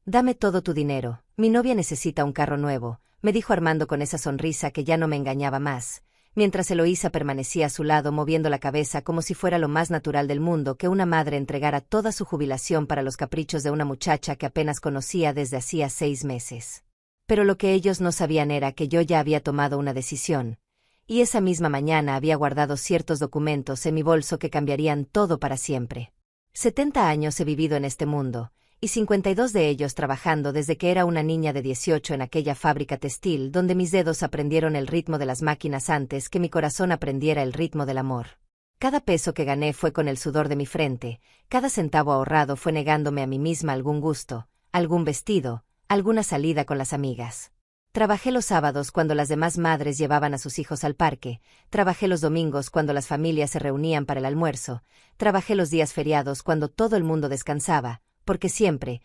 Dame todo tu dinero, mi novia necesita un carro nuevo, me dijo Armando con esa sonrisa que ya no me engañaba más, mientras Eloísa permanecía a su lado moviendo la cabeza como si fuera lo más natural del mundo que una madre entregara toda su jubilación para los caprichos de una muchacha que apenas conocía desde hacía 6 meses. Pero lo que ellos no sabían era que yo ya había tomado una decisión, y esa misma mañana había guardado ciertos documentos en mi bolso que cambiarían todo para siempre. 70 años he vivido en este mundo, y 52 de ellos trabajando desde que era una niña de 18 en aquella fábrica textil donde mis dedos aprendieron el ritmo de las máquinas antes que mi corazón aprendiera el ritmo del amor. Cada peso que gané fue con el sudor de mi frente, cada centavo ahorrado fue negándome a mí misma algún gusto, algún vestido, alguna salida con las amigas. Trabajé los sábados cuando las demás madres llevaban a sus hijos al parque, trabajé los domingos cuando las familias se reunían para el almuerzo, trabajé los días feriados cuando todo el mundo descansaba, porque siempre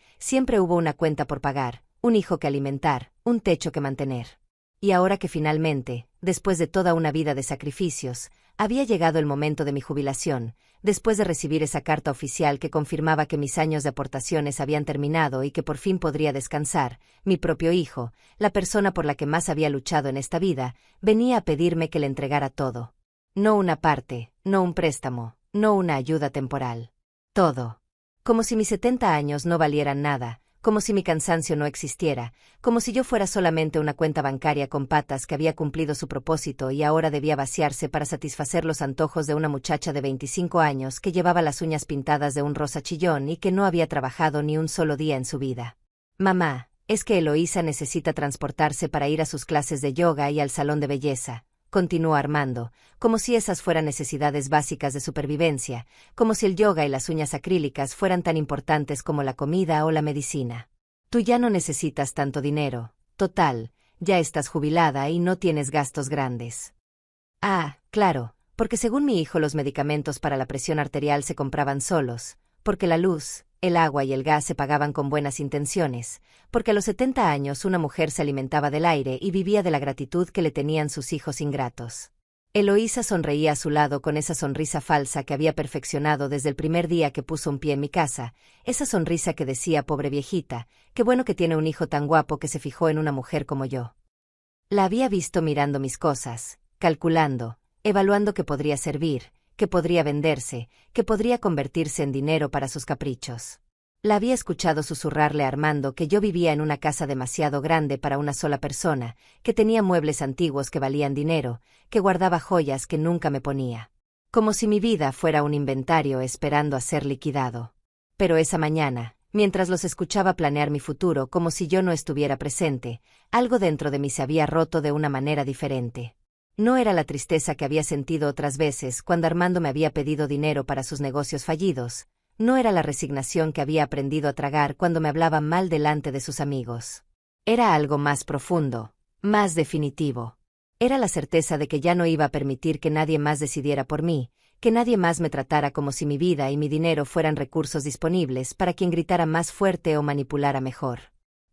hubo una cuenta por pagar, un hijo que alimentar, un techo que mantener. Y ahora que finalmente, después de toda una vida de sacrificios, había llegado el momento de mi jubilación, después de recibir esa carta oficial que confirmaba que mis años de aportaciones habían terminado y que por fin podría descansar, mi propio hijo, la persona por la que más había luchado en esta vida, venía a pedirme que le entregara todo. No una parte, no un préstamo, no una ayuda temporal. Todo. Como si mis 70 años no valieran nada, como si mi cansancio no existiera, como si yo fuera solamente una cuenta bancaria con patas que había cumplido su propósito y ahora debía vaciarse para satisfacer los antojos de una muchacha de 25 años que llevaba las uñas pintadas de un rosa chillón y que no había trabajado ni un solo día en su vida. Mamá, es que Eloísa necesita transportarse para ir a sus clases de yoga y al salón de belleza, continuó Armando, como si esas fueran necesidades básicas de supervivencia, como si el yoga y las uñas acrílicas fueran tan importantes como la comida o la medicina. Tú ya no necesitas tanto dinero, total, ya estás jubilada y no tienes gastos grandes. Ah, claro, porque según mi hijo los medicamentos para la presión arterial se compraban solos, porque la luz, el agua y el gas se pagaban con buenas intenciones, porque a los 70 años una mujer se alimentaba del aire y vivía de la gratitud que le tenían sus hijos ingratos. Eloísa sonreía a su lado con esa sonrisa falsa que había perfeccionado desde el primer día que puso un pie en mi casa, esa sonrisa que decía pobre viejita, qué bueno que tiene un hijo tan guapo que se fijó en una mujer como yo. La había visto mirando mis cosas, calculando, evaluando qué podría servir, que podría venderse, que podría convertirse en dinero para sus caprichos. La había escuchado susurrarle a Armando que yo vivía en una casa demasiado grande para una sola persona, que tenía muebles antiguos que valían dinero, que guardaba joyas que nunca me ponía. Como si mi vida fuera un inventario esperando a ser liquidado. Pero esa mañana, mientras los escuchaba planear mi futuro como si yo no estuviera presente, algo dentro de mí se había roto de una manera diferente. No era la tristeza que había sentido otras veces cuando Armando me había pedido dinero para sus negocios fallidos, no era la resignación que había aprendido a tragar cuando me hablaba mal delante de sus amigos. Era algo más profundo, más definitivo. Era la certeza de que ya no iba a permitir que nadie más decidiera por mí, que nadie más me tratara como si mi vida y mi dinero fueran recursos disponibles para quien gritara más fuerte o manipulara mejor.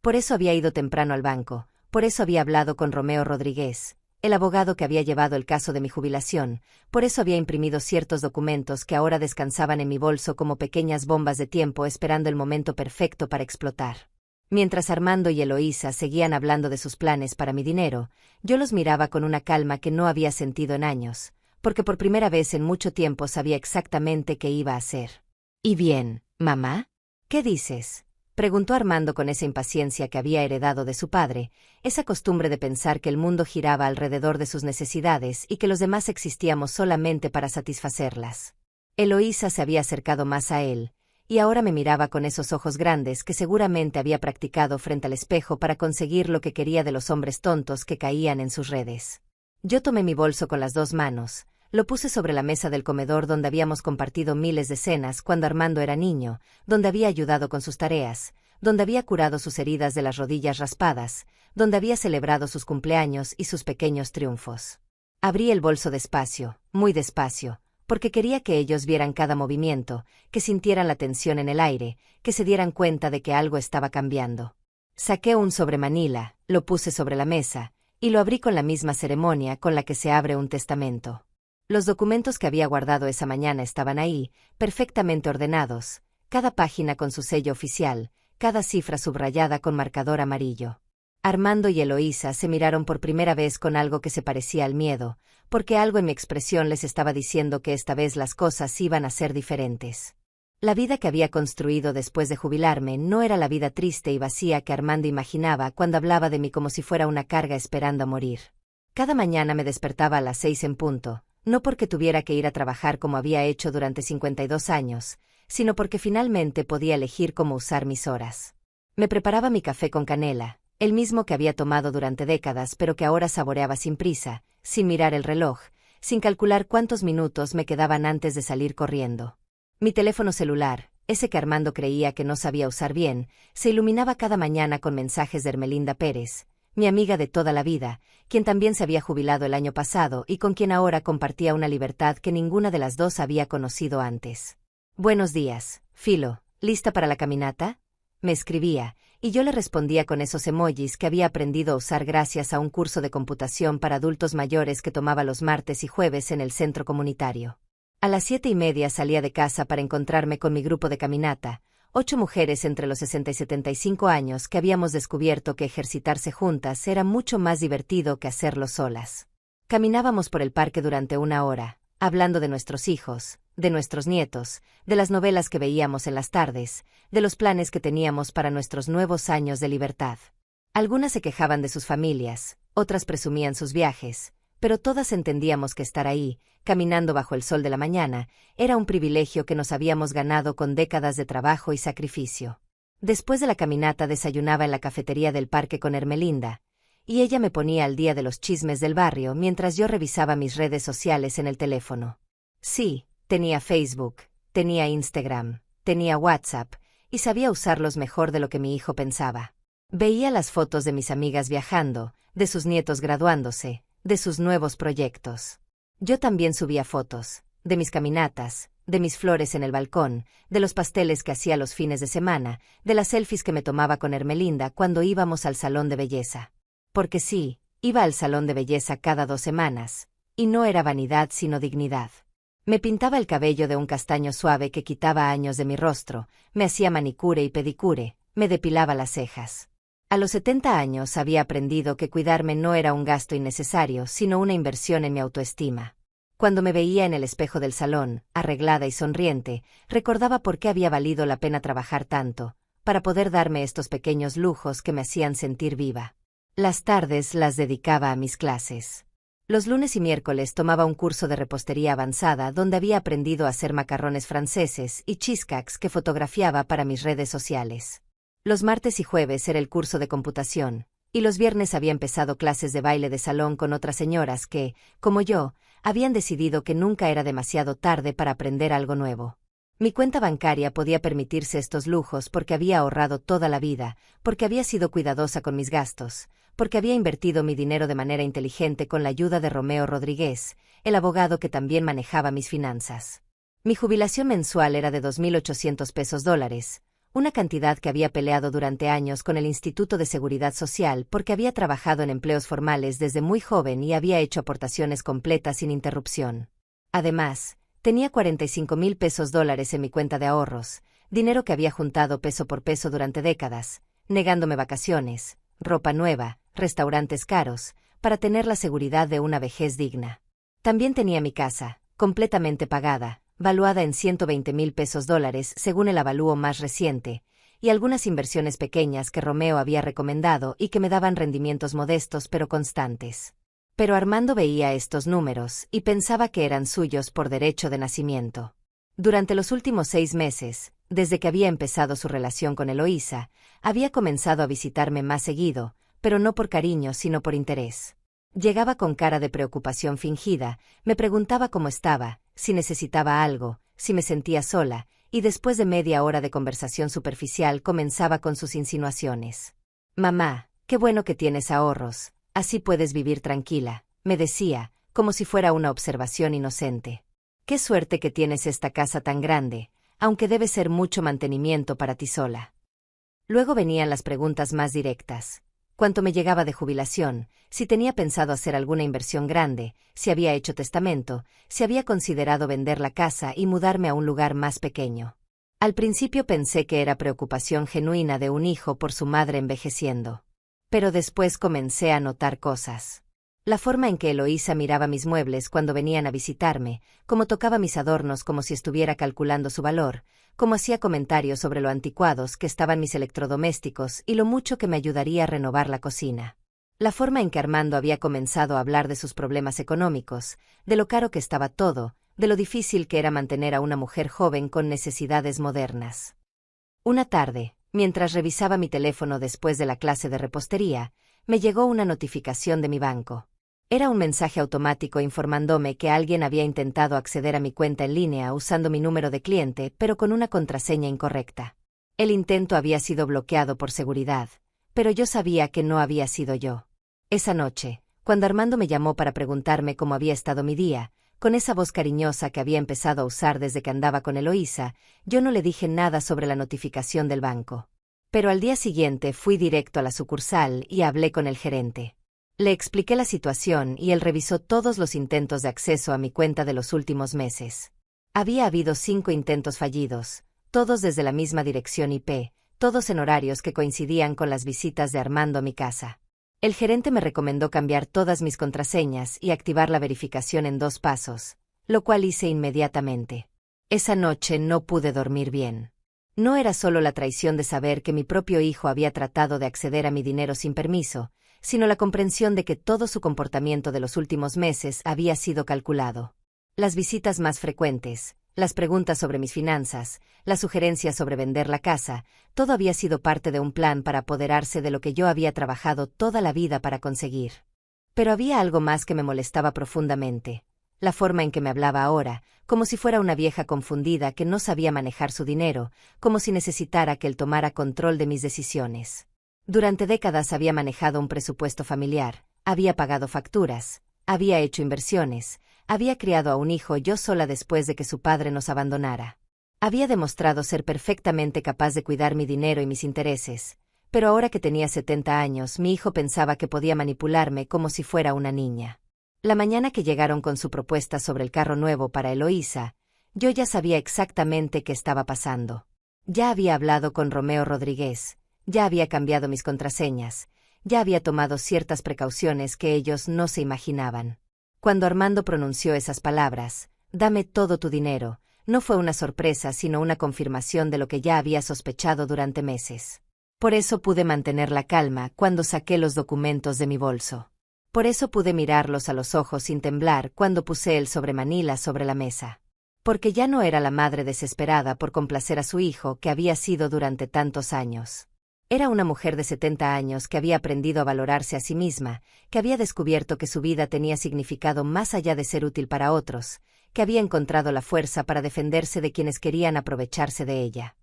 Por eso había ido temprano al banco, por eso había hablado con Romeo Rodríguez, el abogado que había llevado el caso de mi jubilación, por eso había imprimido ciertos documentos que ahora descansaban en mi bolso como pequeñas bombas de tiempo esperando el momento perfecto para explotar. Mientras Armando y Eloísa seguían hablando de sus planes para mi dinero, yo los miraba con una calma que no había sentido en años, porque por primera vez en mucho tiempo sabía exactamente qué iba a hacer. ¿Y bien, mamá? ¿Qué dices?, preguntó Armando con esa impaciencia que había heredado de su padre, esa costumbre de pensar que el mundo giraba alrededor de sus necesidades y que los demás existíamos solamente para satisfacerlas. Eloísa se había acercado más a él, y ahora me miraba con esos ojos grandes que seguramente había practicado frente al espejo para conseguir lo que quería de los hombres tontos que caían en sus redes. Yo tomé mi bolso con las 2 manos, lo puse sobre la mesa del comedor donde habíamos compartido miles de cenas cuando Armando era niño, donde había ayudado con sus tareas, donde había curado sus heridas de las rodillas raspadas, donde había celebrado sus cumpleaños y sus pequeños triunfos. Abrí el bolso despacio, muy despacio, porque quería que ellos vieran cada movimiento, que sintieran la tensión en el aire, que se dieran cuenta de que algo estaba cambiando. Saqué un sobremanila, lo puse sobre la mesa, y lo abrí con la misma ceremonia con la que se abre un testamento. Los documentos que había guardado esa mañana estaban ahí, perfectamente ordenados, cada página con su sello oficial, cada cifra subrayada con marcador amarillo. Armando y Eloísa se miraron por primera vez con algo que se parecía al miedo, porque algo en mi expresión les estaba diciendo que esta vez las cosas iban a ser diferentes. La vida que había construido después de jubilarme no era la vida triste y vacía que Armando imaginaba cuando hablaba de mí como si fuera una carga esperando a morir. Cada mañana me despertaba a las 6 en punto, no porque tuviera que ir a trabajar como había hecho durante 52 años, sino porque finalmente podía elegir cómo usar mis horas. Me preparaba mi café con canela, el mismo que había tomado durante décadas pero que ahora saboreaba sin prisa, sin mirar el reloj, sin calcular cuántos minutos me quedaban antes de salir corriendo. Mi teléfono celular, ese que Armando creía que no sabía usar bien, se iluminaba cada mañana con mensajes de Ermelinda Pérez, mi amiga de toda la vida, quien también se había jubilado el año pasado y con quien ahora compartía una libertad que ninguna de las dos había conocido antes. «Buenos días, Filo, ¿lista para la caminata?», me escribía, y yo le respondía con esos emojis que había aprendido a usar gracias a un curso de computación para adultos mayores que tomaba los martes y jueves en el centro comunitario. A las 7:30 salía de casa para encontrarme con mi grupo de caminata, 8 mujeres entre los 60 y 75 años que habíamos descubierto que ejercitarse juntas era mucho más divertido que hacerlo solas. Caminábamos por el parque durante 1 hora, hablando de nuestros hijos, de nuestros nietos, de las novelas que veíamos en las tardes, de los planes que teníamos para nuestros nuevos años de libertad. Algunas se quejaban de sus familias, otras presumían sus viajes, pero todas entendíamos que estar ahí, caminando bajo el sol de la mañana, era un privilegio que nos habíamos ganado con décadas de trabajo y sacrificio. Después de la caminata desayunaba en la cafetería del parque con Ermelinda, y ella me ponía al día de los chismes del barrio mientras yo revisaba mis redes sociales en el teléfono. Sí, tenía Facebook, tenía Instagram, tenía WhatsApp, y sabía usarlos mejor de lo que mi hijo pensaba. Veía las fotos de mis amigas viajando, de sus nietos graduándose, de sus nuevos proyectos. Yo también subía fotos, de mis caminatas, de mis flores en el balcón, de los pasteles que hacía los fines de semana, de las selfies que me tomaba con Ermelinda cuando íbamos al salón de belleza. Porque sí, iba al salón de belleza cada 2 semanas, y no era vanidad sino dignidad. Me pintaba el cabello de un castaño suave que quitaba años de mi rostro, me hacía manicure y pedicure, me depilaba las cejas. A los 70 años había aprendido que cuidarme no era un gasto innecesario, sino una inversión en mi autoestima. Cuando me veía en el espejo del salón, arreglada y sonriente, recordaba por qué había valido la pena trabajar tanto, para poder darme estos pequeños lujos que me hacían sentir viva. Las tardes las dedicaba a mis clases. Los lunes y miércoles tomaba un curso de repostería avanzada donde había aprendido a hacer macarrones franceses y cheesecakes que fotografiaba para mis redes sociales. Los martes y jueves era el curso de computación, y los viernes había empezado clases de baile de salón con otras señoras que, como yo, habían decidido que nunca era demasiado tarde para aprender algo nuevo. Mi cuenta bancaria podía permitirse estos lujos porque había ahorrado toda la vida, porque había sido cuidadosa con mis gastos, porque había invertido mi dinero de manera inteligente con la ayuda de Romeo Rodríguez, el abogado que también manejaba mis finanzas. Mi jubilación mensual era de $2,800, una cantidad que había peleado durante años con el Instituto de Seguridad Social porque había trabajado en empleos formales desde muy joven y había hecho aportaciones completas sin interrupción. Además, tenía $45,000 en mi cuenta de ahorros, dinero que había juntado peso por peso durante décadas, negándome vacaciones, ropa nueva, restaurantes caros, para tener la seguridad de una vejez digna. También tenía mi casa, completamente pagada, valuada en $120,000 según el avalúo más reciente, y algunas inversiones pequeñas que Romeo había recomendado y que me daban rendimientos modestos pero constantes. Pero Armando veía estos números y pensaba que eran suyos por derecho de nacimiento. Durante los últimos 6 meses, desde que había empezado su relación con Eloísa, había comenzado a visitarme más seguido, pero no por cariño sino por interés. Llegaba con cara de preocupación fingida, me preguntaba cómo estaba, si necesitaba algo, si me sentía sola, y después de media hora de conversación superficial comenzaba con sus insinuaciones. «Mamá, qué bueno que tienes ahorros, así puedes vivir tranquila», me decía, como si fuera una observación inocente. «Qué suerte que tienes esta casa tan grande, aunque debe ser mucho mantenimiento para ti sola». Luego venían las preguntas más directas. Cuánto me llegaba de jubilación, si tenía pensado hacer alguna inversión grande, si había hecho testamento, si había considerado vender la casa y mudarme a un lugar más pequeño. Al principio pensé que era preocupación genuina de un hijo por su madre envejeciendo. Pero después comencé a notar cosas. La forma en que Eloísa miraba mis muebles cuando venían a visitarme, cómo tocaba mis adornos como si estuviera calculando su valor, cómo hacía comentarios sobre lo anticuados que estaban mis electrodomésticos y lo mucho que me ayudaría a renovar la cocina. La forma en que Armando había comenzado a hablar de sus problemas económicos, de lo caro que estaba todo, de lo difícil que era mantener a una mujer joven con necesidades modernas. Una tarde, mientras revisaba mi teléfono después de la clase de repostería, me llegó una notificación de mi banco. Era un mensaje automático informándome que alguien había intentado acceder a mi cuenta en línea usando mi número de cliente, pero con una contraseña incorrecta. El intento había sido bloqueado por seguridad, pero yo sabía que no había sido yo. Esa noche, cuando Armando me llamó para preguntarme cómo había estado mi día, con esa voz cariñosa que había empezado a usar desde que andaba con Eloísa, yo no le dije nada sobre la notificación del banco. Pero al día siguiente fui directo a la sucursal y hablé con el gerente. Le expliqué la situación y él revisó todos los intentos de acceso a mi cuenta de los últimos meses. Había habido 5 intentos fallidos, todos desde la misma dirección IP, todos en horarios que coincidían con las visitas de Armando a mi casa. El gerente me recomendó cambiar todas mis contraseñas y activar la verificación en 2 pasos, lo cual hice inmediatamente. Esa noche no pude dormir bien. No era solo la traición de saber que mi propio hijo había tratado de acceder a mi dinero sin permiso, sino la comprensión de que todo su comportamiento de los últimos meses había sido calculado. Las visitas más frecuentes, las preguntas sobre mis finanzas, las sugerencias sobre vender la casa, todo había sido parte de un plan para apoderarse de lo que yo había trabajado toda la vida para conseguir. Pero había algo más que me molestaba profundamente. La forma en que me hablaba ahora, como si fuera una vieja confundida que no sabía manejar su dinero, como si necesitara que él tomara control de mis decisiones. Durante décadas había manejado un presupuesto familiar, había pagado facturas, había hecho inversiones, había criado a un hijo yo sola después de que su padre nos abandonara. Había demostrado ser perfectamente capaz de cuidar mi dinero y mis intereses, pero ahora que tenía 70 años, mi hijo pensaba que podía manipularme como si fuera una niña. La mañana que llegaron con su propuesta sobre el carro nuevo para Eloísa, yo ya sabía exactamente qué estaba pasando. Ya había hablado con Romeo Rodríguez, ya había cambiado mis contraseñas, ya había tomado ciertas precauciones que ellos no se imaginaban. Cuando Armando pronunció esas palabras, «Dame todo tu dinero», no fue una sorpresa sino una confirmación de lo que ya había sospechado durante meses. Por eso pude mantener la calma cuando saqué los documentos de mi bolso. Por eso pude mirarlos a los ojos sin temblar cuando puse el sobre Manila sobre la mesa. Porque ya no era la madre desesperada por complacer a su hijo que había sido durante tantos años. Era una mujer de 70 años que había aprendido a valorarse a sí misma, que había descubierto que su vida tenía significado más allá de ser útil para otros, que había encontrado la fuerza para defenderse de quienes querían aprovecharse de ella.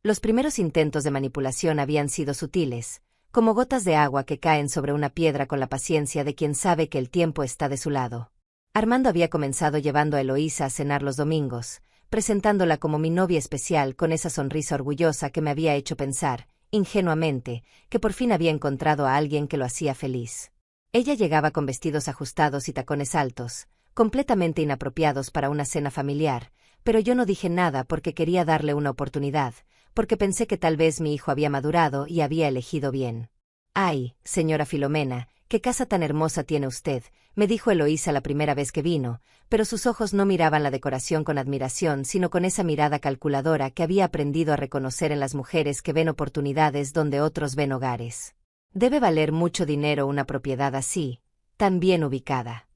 Los primeros intentos de manipulación habían sido sutiles, como gotas de agua que caen sobre una piedra con la paciencia de quien sabe que el tiempo está de su lado. Armando había comenzado llevando a Eloísa a cenar los domingos, presentándola como mi novia especial con esa sonrisa orgullosa que me había hecho pensar, ingenuamente, que por fin había encontrado a alguien que lo hacía feliz. Ella llegaba con vestidos ajustados y tacones altos, completamente inapropiados para una cena familiar, pero yo no dije nada porque quería darle una oportunidad, porque pensé que tal vez mi hijo había madurado y había elegido bien. «Ay, señora Filomena, qué casa tan hermosa tiene usted», me dijo Eloísa la primera vez que vino, pero sus ojos no miraban la decoración con admiración sino con esa mirada calculadora que había aprendido a reconocer en las mujeres que ven oportunidades donde otros ven hogares. Debe valer mucho dinero una propiedad así, tan bien ubicada.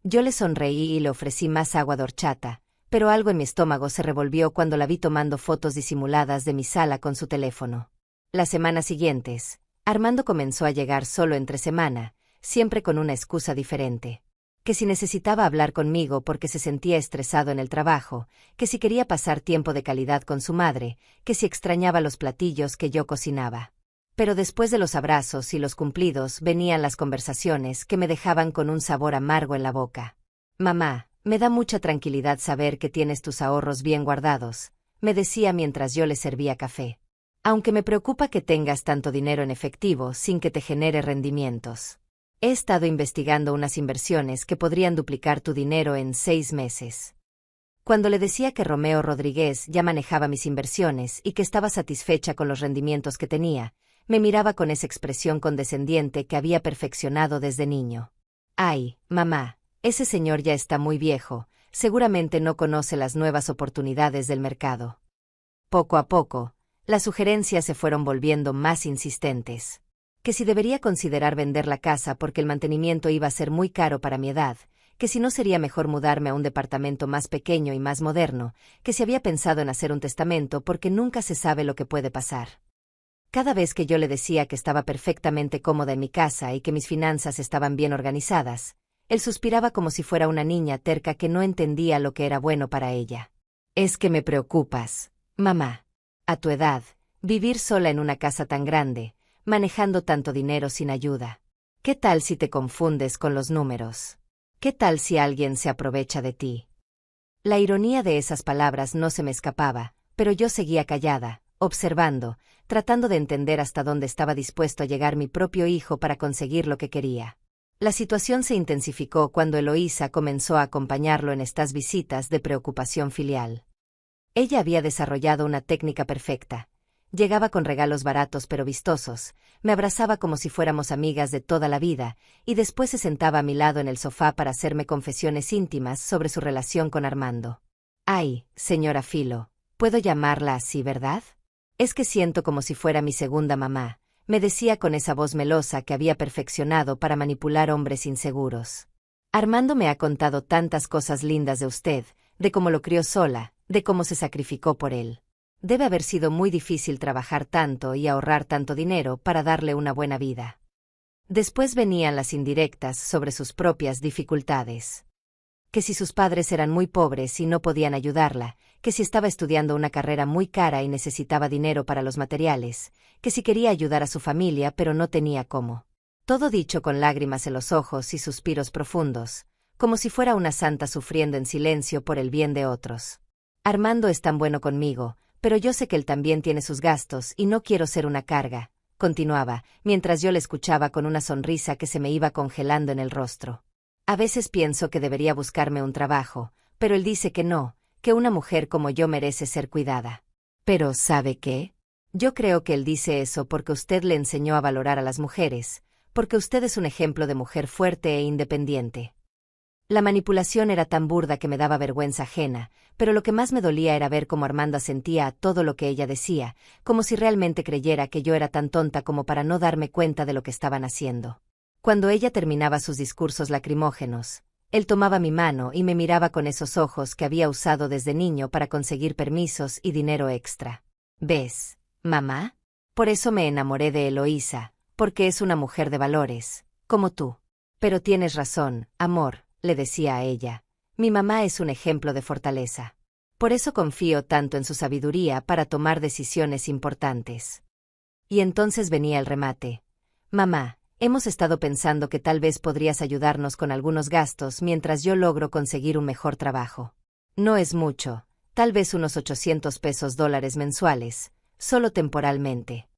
Yo le sonreí y le ofrecí más agua de horchata, pero algo en mi estómago se revolvió cuando la vi tomando fotos disimuladas de mi sala con su teléfono. Las semanas siguientes, Armando comenzó a llegar solo entre semana, siempre con una excusa diferente. Que si necesitaba hablar conmigo porque se sentía estresado en el trabajo, que si quería pasar tiempo de calidad con su madre, que si extrañaba los platillos que yo cocinaba. Pero después de los abrazos y los cumplidos venían las conversaciones que me dejaban con un sabor amargo en la boca. «Mamá, me da mucha tranquilidad saber que tienes tus ahorros bien guardados», me decía mientras yo le servía café. «Aunque me preocupa que tengas tanto dinero en efectivo sin que te genere rendimientos. He estado investigando unas inversiones que podrían duplicar tu dinero en 6 meses. Cuando le decía que Romeo Rodríguez ya manejaba mis inversiones y que estaba satisfecha con los rendimientos que tenía, me miraba con esa expresión condescendiente que había perfeccionado desde niño. Ay, mamá, ese señor ya está muy viejo, seguramente no conoce las nuevas oportunidades del mercado. Poco a poco, las sugerencias se fueron volviendo más insistentes. Que si debería considerar vender la casa porque el mantenimiento iba a ser muy caro para mi edad, que si no sería mejor mudarme a un departamento más pequeño y más moderno, que si había pensado en hacer un testamento porque nunca se sabe lo que puede pasar. Cada vez que yo le decía que estaba perfectamente cómoda en mi casa y que mis finanzas estaban bien organizadas, él suspiraba como si fuera una niña terca que no entendía lo que era bueno para ella. Es que me preocupas, mamá. A tu edad, vivir sola en una casa tan grande, manejando tanto dinero sin ayuda. ¿Qué tal si te confundes con los números? ¿Qué tal si alguien se aprovecha de ti? La ironía de esas palabras no se me escapaba, pero yo seguía callada, observando, tratando de entender hasta dónde estaba dispuesto a llegar mi propio hijo para conseguir lo que quería. La situación se intensificó cuando Eloísa comenzó a acompañarlo en estas visitas de preocupación filial. Ella había desarrollado una técnica perfecta. Llegaba con regalos baratos pero vistosos, me abrazaba como si fuéramos amigas de toda la vida, y después se sentaba a mi lado en el sofá para hacerme confesiones íntimas sobre su relación con Armando. Ay, señora Filo, puedo llamarla así, ¿verdad? Es que siento como si fuera mi segunda mamá, me decía con esa voz melosa que había perfeccionado para manipular hombres inseguros. Armando me ha contado tantas cosas lindas de usted, de cómo lo crió sola, de cómo se sacrificó por él. Debe haber sido muy difícil trabajar tanto y ahorrar tanto dinero para darle una buena vida. Después venían las indirectas sobre sus propias dificultades. Que si sus padres eran muy pobres y no podían ayudarla, que si estaba estudiando una carrera muy cara y necesitaba dinero para los materiales, que si quería ayudar a su familia pero no tenía cómo. Todo dicho con lágrimas en los ojos y suspiros profundos, como si fuera una santa sufriendo en silencio por el bien de otros. Armando es tan bueno conmigo, pero yo sé que él también tiene sus gastos y no quiero ser una carga, continuaba, mientras yo le escuchaba con una sonrisa que se me iba congelando en el rostro. A veces pienso que debería buscarme un trabajo, pero él dice que no, que una mujer como yo merece ser cuidada. Pero, ¿sabe qué? Yo creo que él dice eso porque usted le enseñó a valorar a las mujeres, porque usted es un ejemplo de mujer fuerte e independiente. La manipulación era tan burda que me daba vergüenza ajena, pero lo que más me dolía era ver cómo Armando asentía a todo lo que ella decía, como si realmente creyera que yo era tan tonta como para no darme cuenta de lo que estaban haciendo. Cuando ella terminaba sus discursos lacrimógenos, él tomaba mi mano y me miraba con esos ojos que había usado desde niño para conseguir permisos y dinero extra. ¿Ves, mamá? Por eso me enamoré de Eloísa, porque es una mujer de valores, como tú. Pero tienes razón, amor, le decía a ella. Mi mamá es un ejemplo de fortaleza. Por eso confío tanto en su sabiduría para tomar decisiones importantes. Y entonces venía el remate. Mamá, hemos estado pensando que tal vez podrías ayudarnos con algunos gastos mientras yo logro conseguir un mejor trabajo. No es mucho, tal vez unos $800 mensuales, solo temporalmente.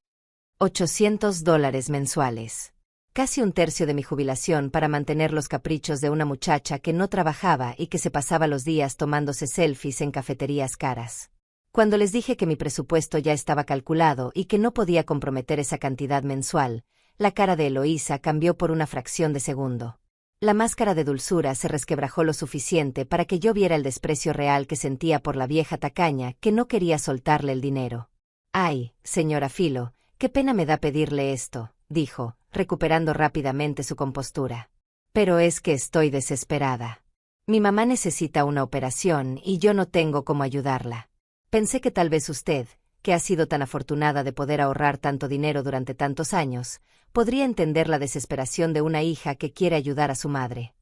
$800 mensuales. Casi un tercio de mi jubilación para mantener los caprichos de una muchacha que no trabajaba y que se pasaba los días tomándose selfies en cafeterías caras. Cuando les dije que mi presupuesto ya estaba calculado y que no podía comprometer esa cantidad mensual, la cara de Eloísa cambió por una fracción de segundo. La máscara de dulzura se resquebrajó lo suficiente para que yo viera el desprecio real que sentía por la vieja tacaña que no quería soltarle el dinero. Ay, señora Filo, qué pena me da pedirle esto, dijo, recuperando rápidamente su compostura. Pero es que estoy desesperada. Mi mamá necesita una operación y yo no tengo cómo ayudarla. Pensé que tal vez usted, que ha sido tan afortunada de poder ahorrar tanto dinero durante tantos años, podría entender la desesperación de una hija que quiere ayudar a su madre.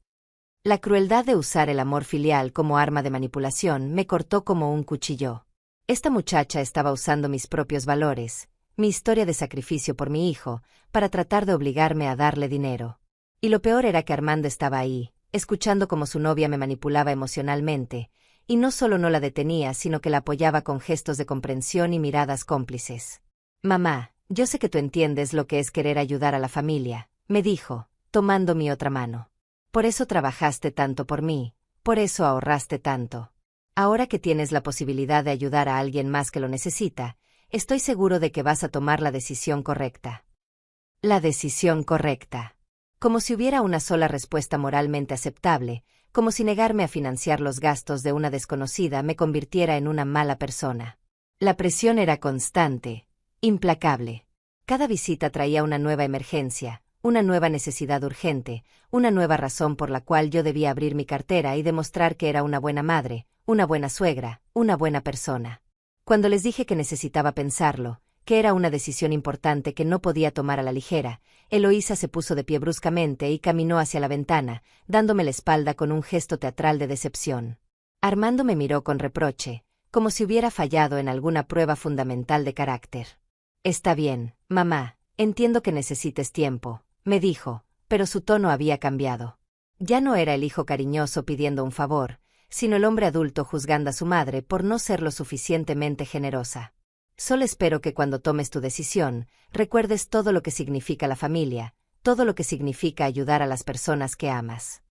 La crueldad de usar el amor filial como arma de manipulación me cortó como un cuchillo. Esta muchacha estaba usando mis propios valores, mi historia de sacrificio por mi hijo, para tratar de obligarme a darle dinero. Y lo peor era que Armando estaba ahí, escuchando cómo su novia me manipulaba emocionalmente, y no solo no la detenía, sino que la apoyaba con gestos de comprensión y miradas cómplices. Mamá, yo sé que tú entiendes lo que es querer ayudar a la familia, me dijo, tomando mi otra mano. Por eso trabajaste tanto por mí, por eso ahorraste tanto. Ahora que tienes la posibilidad de ayudar a alguien más que lo necesita, estoy seguro de que vas a tomar la decisión correcta. La decisión correcta. Como si hubiera una sola respuesta moralmente aceptable, como si negarme a financiar los gastos de una desconocida me convirtiera en una mala persona. La presión era constante, implacable. Cada visita traía una nueva emergencia, una nueva necesidad urgente, una nueva razón por la cual yo debía abrir mi cartera y demostrar que era una buena madre, una buena suegra, una buena persona. Cuando les dije que necesitaba pensarlo, que era una decisión importante que no podía tomar a la ligera, Eloísa se puso de pie bruscamente y caminó hacia la ventana, dándome la espalda con un gesto teatral de decepción. Armando me miró con reproche, como si hubiera fallado en alguna prueba fundamental de carácter. Está bien, mamá, entiendo que necesites tiempo, me dijo, pero su tono había cambiado. Ya no era el hijo cariñoso pidiendo un favor, sino el hombre adulto juzgando a su madre por no ser lo suficientemente generosa. Solo espero que cuando tomes tu decisión, recuerdes todo lo que significa la familia, todo lo que significa ayudar a las personas que amas.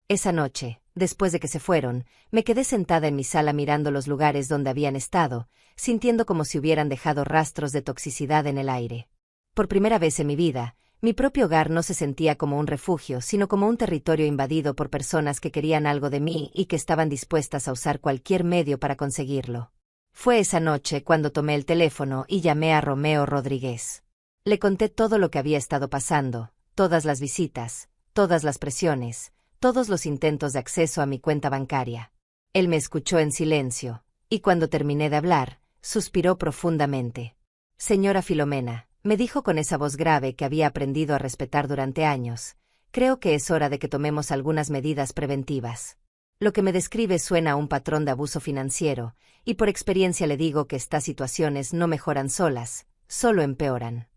Esa noche, después de que se fueron, me quedé sentada en mi sala mirando los lugares donde habían estado, sintiendo como si hubieran dejado rastros de toxicidad en el aire. Por primera vez en mi vida, mi propio hogar no se sentía como un refugio, sino como un territorio invadido por personas que querían algo de mí y que estaban dispuestas a usar cualquier medio para conseguirlo. Fue esa noche cuando tomé el teléfono y llamé a Romeo Rodríguez. Le conté todo lo que había estado pasando, todas las visitas, todas las presiones, todos los intentos de acceso a mi cuenta bancaria. Él me escuchó en silencio, y cuando terminé de hablar, suspiró profundamente. Señora Filomena, me dijo con esa voz grave que había aprendido a respetar durante años, creo que es hora de que tomemos algunas medidas preventivas. Lo que me describe suena a un patrón de abuso financiero, y por experiencia le digo que estas situaciones no mejoran solas, solo empeoran.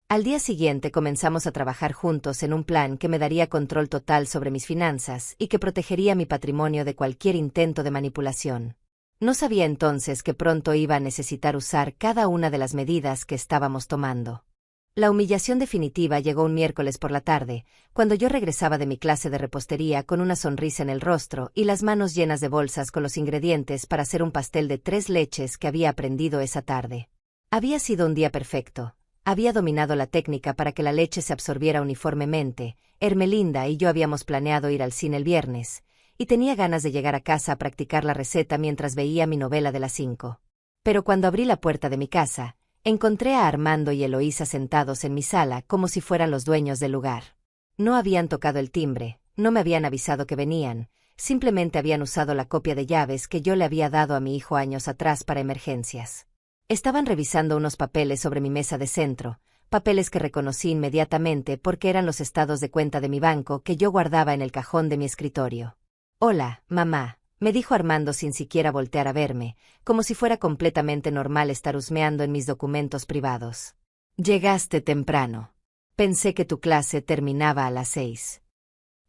Al día siguiente comenzamos a trabajar juntos en un plan que me daría control total sobre mis finanzas y que protegería mi patrimonio de cualquier intento de manipulación. No sabía entonces que pronto iba a necesitar usar cada una de las medidas que estábamos tomando. La humillación definitiva llegó un miércoles por la tarde, cuando yo regresaba de mi clase de repostería con una sonrisa en el rostro y las manos llenas de bolsas con los ingredientes para hacer un pastel de 3 leches que había aprendido esa tarde. Había sido un día perfecto. Había dominado la técnica para que la leche se absorbiera uniformemente. Hermelinda y yo habíamos planeado ir al cine el viernes, y tenía ganas de llegar a casa a practicar la receta mientras veía mi novela de las 5. Pero cuando abrí la puerta de mi casa, encontré a Armando y Eloísa sentados en mi sala como si fueran los dueños del lugar. No habían tocado el timbre, no me habían avisado que venían, simplemente habían usado la copia de llaves que yo le había dado a mi hijo años atrás para emergencias. Estaban revisando unos papeles sobre mi mesa de centro, papeles que reconocí inmediatamente porque eran los estados de cuenta de mi banco que yo guardaba en el cajón de mi escritorio. «Hola, mamá», me dijo Armando sin siquiera voltear a verme, como si fuera completamente normal estar husmeando en mis documentos privados. «Llegaste temprano. Pensé que tu clase terminaba a las 6.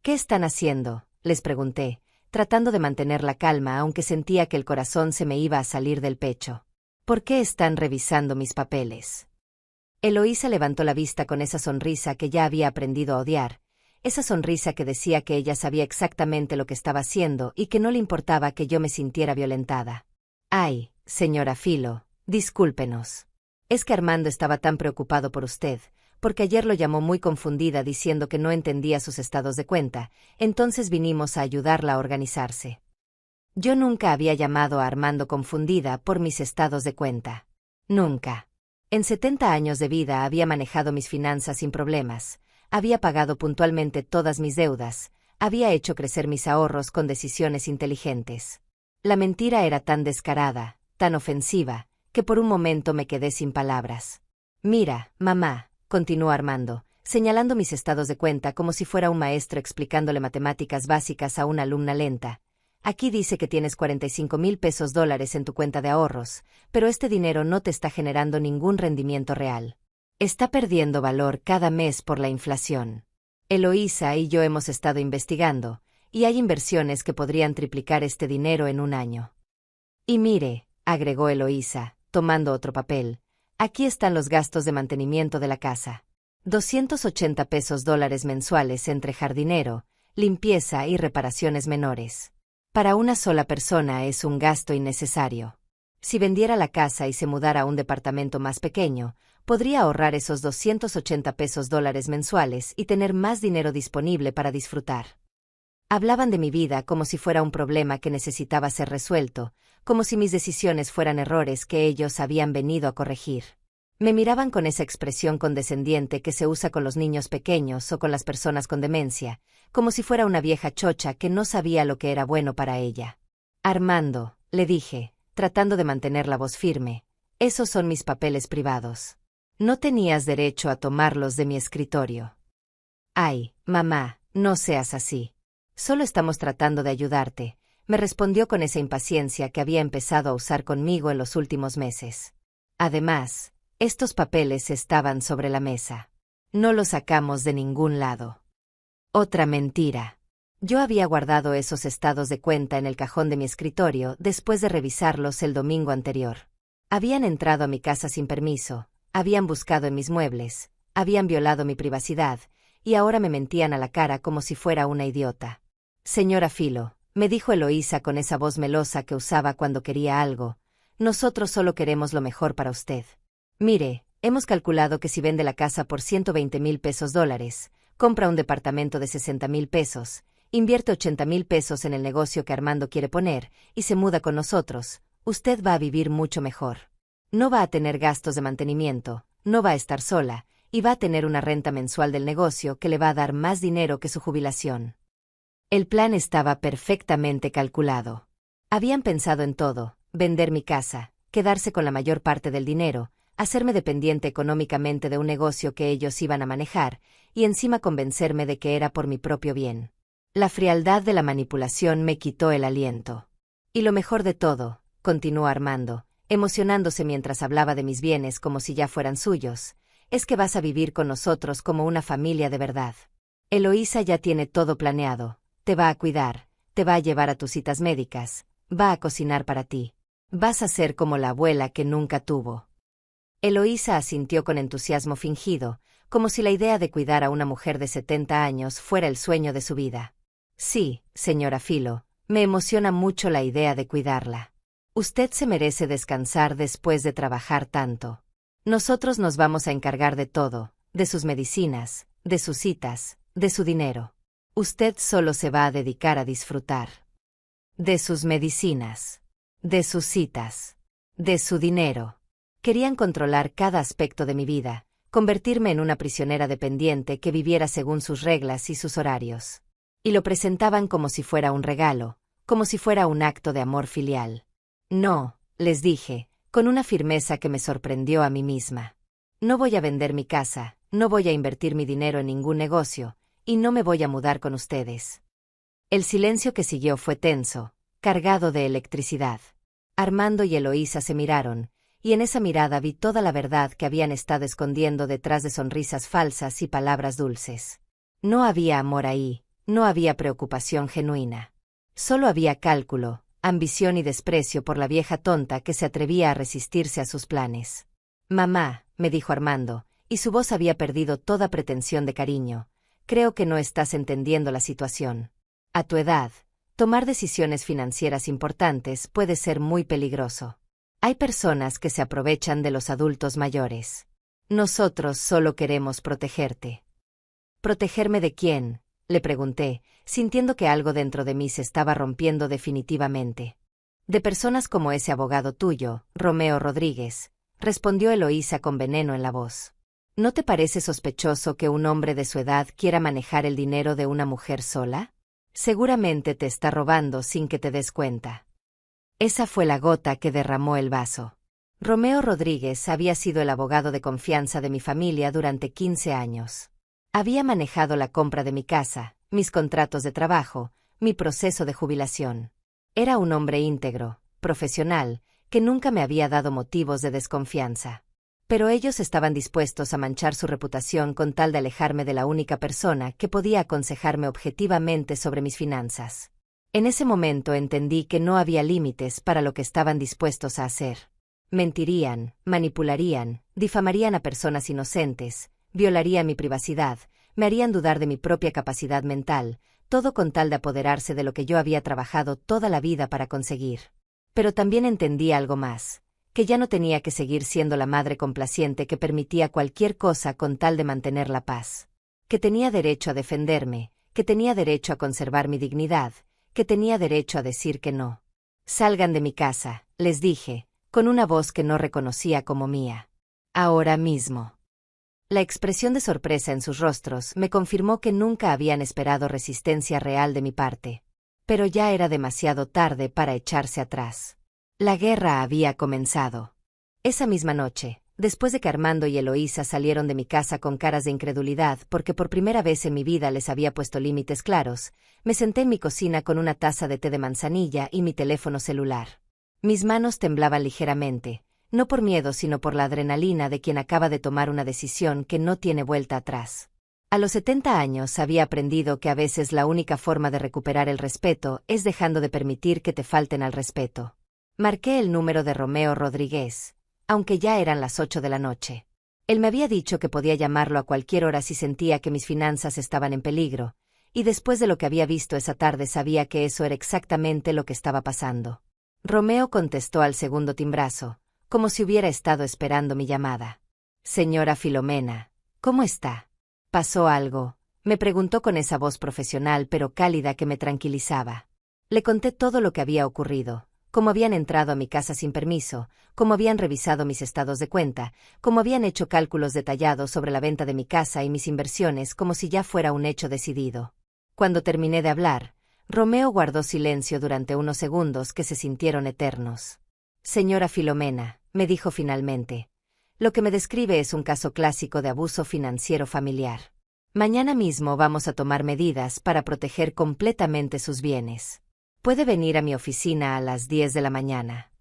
«¿Qué están haciendo?», les pregunté, tratando de mantener la calma aunque sentía que el corazón se me iba a salir del pecho. «¿Por qué están revisando mis papeles?». Eloísa levantó la vista con esa sonrisa que ya había aprendido a odiar, esa sonrisa que decía que ella sabía exactamente lo que estaba haciendo y que no le importaba que yo me sintiera violentada. «Ay, señora Filo, discúlpenos. Es que Armando estaba tan preocupado por usted, porque ayer lo llamó muy confundida diciendo que no entendía sus estados de cuenta, entonces vinimos a ayudarla a organizarse». Yo nunca había llamado a Armando confundida por mis estados de cuenta. Nunca. En 70 años de vida había manejado mis finanzas sin problemas, había pagado puntualmente todas mis deudas, había hecho crecer mis ahorros con decisiones inteligentes. La mentira era tan descarada, tan ofensiva, que por un momento me quedé sin palabras. «Mira, mamá», continuó Armando, señalando mis estados de cuenta como si fuera un maestro explicándole matemáticas básicas a una alumna lenta. «Aquí dice que tienes $45,000 en tu cuenta de ahorros, pero este dinero no te está generando ningún rendimiento real. Está perdiendo valor cada mes por la inflación. Eloísa y yo hemos estado investigando, y hay inversiones que podrían triplicar este dinero en un año. Y mire», agregó Eloísa, tomando otro papel, «aquí están los gastos de mantenimiento de la casa. $280 mensuales entre jardinero, limpieza y reparaciones menores. Para una sola persona es un gasto innecesario. Si vendiera la casa y se mudara a un departamento más pequeño, podría ahorrar esos 280 pesos dólares mensuales y tener más dinero disponible para disfrutar. Hablaban de mi vida como si fuera un problema que necesitaba ser resuelto, como si mis decisiones fueran errores que ellos habían venido a corregir. Me miraban con esa expresión condescendiente que se usa con los niños pequeños o con las personas con demencia, como si fuera una vieja chocha que no sabía lo que era bueno para ella. Armando, le dije, tratando de mantener la voz firme, esos son mis papeles privados. No tenías derecho a tomarlos de mi escritorio. Ay, mamá, no seas así. Solo estamos tratando de ayudarte, me respondió con esa impaciencia que había empezado a usar conmigo en los últimos meses. Además, estos papeles estaban sobre la mesa. No los sacamos de ningún lado. Otra mentira. Yo había guardado esos estados de cuenta en el cajón de mi escritorio después de revisarlos el domingo anterior. Habían entrado a mi casa sin permiso, habían buscado en mis muebles, habían violado mi privacidad, y ahora me mentían a la cara como si fuera una idiota. Señora Filo, me dijo Eloísa con esa voz melosa que usaba cuando quería algo, nosotros solo queremos lo mejor para usted. Mire, hemos calculado que si vende la casa por 120,000 pesos dólares, compra un departamento de 60,000 pesos, invierte 80,000 pesos en el negocio que Armando quiere poner, y se muda con nosotros, usted va a vivir mucho mejor. No va a tener gastos de mantenimiento, no va a estar sola, y va a tener una renta mensual del negocio que le va a dar más dinero que su jubilación. El plan estaba perfectamente calculado. Habían pensado en todo, vender mi casa, quedarse con la mayor parte del dinero, hacerme dependiente económicamente de un negocio que ellos iban a manejar, y encima convencerme de que era por mi propio bien. La frialdad de la manipulación me quitó el aliento. Y lo mejor de todo, continuó Armando, emocionándose mientras hablaba de mis bienes como si ya fueran suyos, es que vas a vivir con nosotros como una familia de verdad. Eloísa ya tiene todo planeado, te va a cuidar, te va a llevar a tus citas médicas, va a cocinar para ti. Vas a ser como la abuela que nunca tuvo. Eloísa asintió con entusiasmo fingido, como si la idea de cuidar a una mujer de 70 años fuera el sueño de su vida. Sí, señora Filo, me emociona mucho la idea de cuidarla. Usted se merece descansar después de trabajar tanto. Nosotros nos vamos a encargar de todo, de sus medicinas, de sus citas, de su dinero. Usted solo se va a dedicar a disfrutar. De sus medicinas, de sus citas, de su dinero. Querían controlar cada aspecto de mi vida, convertirme en una prisionera dependiente que viviera según sus reglas y sus horarios. Y lo presentaban como si fuera un regalo, como si fuera un acto de amor filial. No, les dije, con una firmeza que me sorprendió a mí misma. No voy a vender mi casa, no voy a invertir mi dinero en ningún negocio, y no me voy a mudar con ustedes. El silencio que siguió fue tenso, cargado de electricidad. Armando y Eloísa se miraron, y en esa mirada vi toda la verdad que habían estado escondiendo detrás de sonrisas falsas y palabras dulces. No había amor ahí, no había preocupación genuina. Solo había cálculo, ambición y desprecio por la vieja tonta que se atrevía a resistirse a sus planes. Mamá, me dijo Armando, y su voz había perdido toda pretensión de cariño, creo que no estás entendiendo la situación. A tu edad, tomar decisiones financieras importantes puede ser muy peligroso. Hay personas que se aprovechan de los adultos mayores. Nosotros solo queremos protegerte. ¿Protegerme de quién?, le pregunté, sintiendo que algo dentro de mí se estaba rompiendo definitivamente. De personas como ese abogado tuyo, Romeo Rodríguez, respondió Eloísa con veneno en la voz. ¿No te parece sospechoso que un hombre de su edad quiera manejar el dinero de una mujer sola? Seguramente te está robando sin que te des cuenta. Esa fue la gota que derramó el vaso. Romeo Rodríguez había sido el abogado de confianza de mi familia durante 15 años. Había manejado la compra de mi casa, mis contratos de trabajo, mi proceso de jubilación. Era un hombre íntegro, profesional, que nunca me había dado motivos de desconfianza. Pero ellos estaban dispuestos a manchar su reputación con tal de alejarme de la única persona que podía aconsejarme objetivamente sobre mis finanzas. En ese momento entendí que no había límites para lo que estaban dispuestos a hacer. Mentirían, manipularían, difamarían a personas inocentes, violarían mi privacidad, me harían dudar de mi propia capacidad mental, todo con tal de apoderarse de lo que yo había trabajado toda la vida para conseguir. Pero también entendí algo más, que ya no tenía que seguir siendo la madre complaciente que permitía cualquier cosa con tal de mantener la paz. Que tenía derecho a defenderme, que tenía derecho a conservar mi dignidad, que tenía derecho a decir que no. «Salgan de mi casa», les dije, con una voz que no reconocía como mía. «Ahora mismo». La expresión de sorpresa en sus rostros me confirmó que nunca habían esperado resistencia real de mi parte. Pero ya era demasiado tarde para echarse atrás. La guerra había comenzado. Esa misma noche, después de que Armando y Eloísa salieron de mi casa con caras de incredulidad porque por primera vez en mi vida les había puesto límites claros, me senté en mi cocina con una taza de té de manzanilla y mi teléfono celular. Mis manos temblaban ligeramente, no por miedo sino por la adrenalina de quien acaba de tomar una decisión que no tiene vuelta atrás. A los 70 años había aprendido que a veces la única forma de recuperar el respeto es dejando de permitir que te falten al respeto. Marqué el número de Romeo Rodríguez, aunque ya eran las 8 de la noche. Él me había dicho que podía llamarlo a cualquier hora si sentía que mis finanzas estaban en peligro, y después de lo que había visto esa tarde sabía que eso era exactamente lo que estaba pasando. Romeo contestó al segundo timbrazo, como si hubiera estado esperando mi llamada. «Señora Filomena, ¿cómo está? ¿Pasó algo?», me preguntó con esa voz profesional pero cálida que me tranquilizaba. Le conté todo lo que había ocurrido, cómo habían entrado a mi casa sin permiso, cómo habían revisado mis estados de cuenta, cómo habían hecho cálculos detallados sobre la venta de mi casa y mis inversiones como si ya fuera un hecho decidido. Cuando terminé de hablar, Romeo guardó silencio durante unos segundos que se sintieron eternos. «Señora Filomena», me dijo finalmente, «lo que me describe es un caso clásico de abuso financiero familiar. Mañana mismo vamos a tomar medidas para proteger completamente sus bienes. Puede venir a mi oficina a las 10 de la mañana».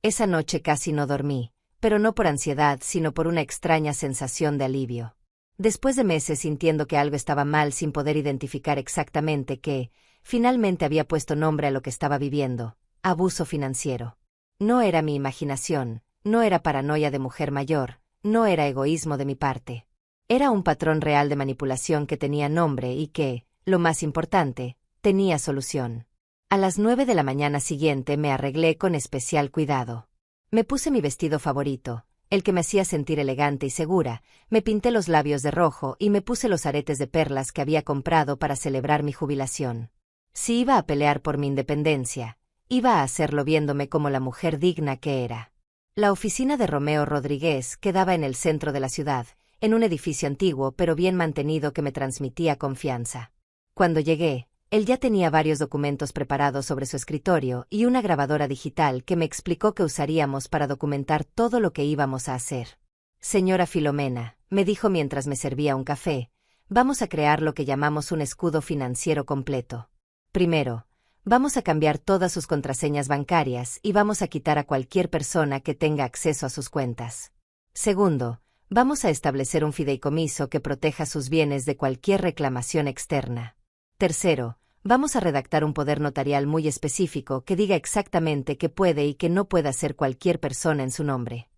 Esa noche casi no dormí, pero no por ansiedad sino por una extraña sensación de alivio. Después de meses sintiendo que algo estaba mal sin poder identificar exactamente qué, finalmente había puesto nombre a lo que estaba viviendo: abuso financiero. No era mi imaginación, no era paranoia de mujer mayor, no era egoísmo de mi parte. Era un patrón real de manipulación que tenía nombre y que, lo más importante, tenía solución. A las 9 de la mañana siguiente me arreglé con especial cuidado. Me puse mi vestido favorito, el que me hacía sentir elegante y segura, me pinté los labios de rojo y me puse los aretes de perlas que había comprado para celebrar mi jubilación. Si iba a pelear por mi independencia, iba a hacerlo viéndome como la mujer digna que era. La oficina de Romeo Rodríguez quedaba en el centro de la ciudad, en un edificio antiguo pero bien mantenido que me transmitía confianza. Cuando llegué, él ya tenía varios documentos preparados sobre su escritorio y una grabadora digital que me explicó que usaríamos para documentar todo lo que íbamos a hacer. «Señora Filomena», me dijo mientras me servía un café, «vamos a crear lo que llamamos un escudo financiero completo. Primero, vamos a cambiar todas sus contraseñas bancarias y vamos a quitar a cualquier persona que tenga acceso a sus cuentas. Segundo, vamos a establecer un fideicomiso que proteja sus bienes de cualquier reclamación externa. Tercero, vamos a redactar un poder notarial muy específico que diga exactamente qué puede y qué no puede hacer cualquier persona en su nombre».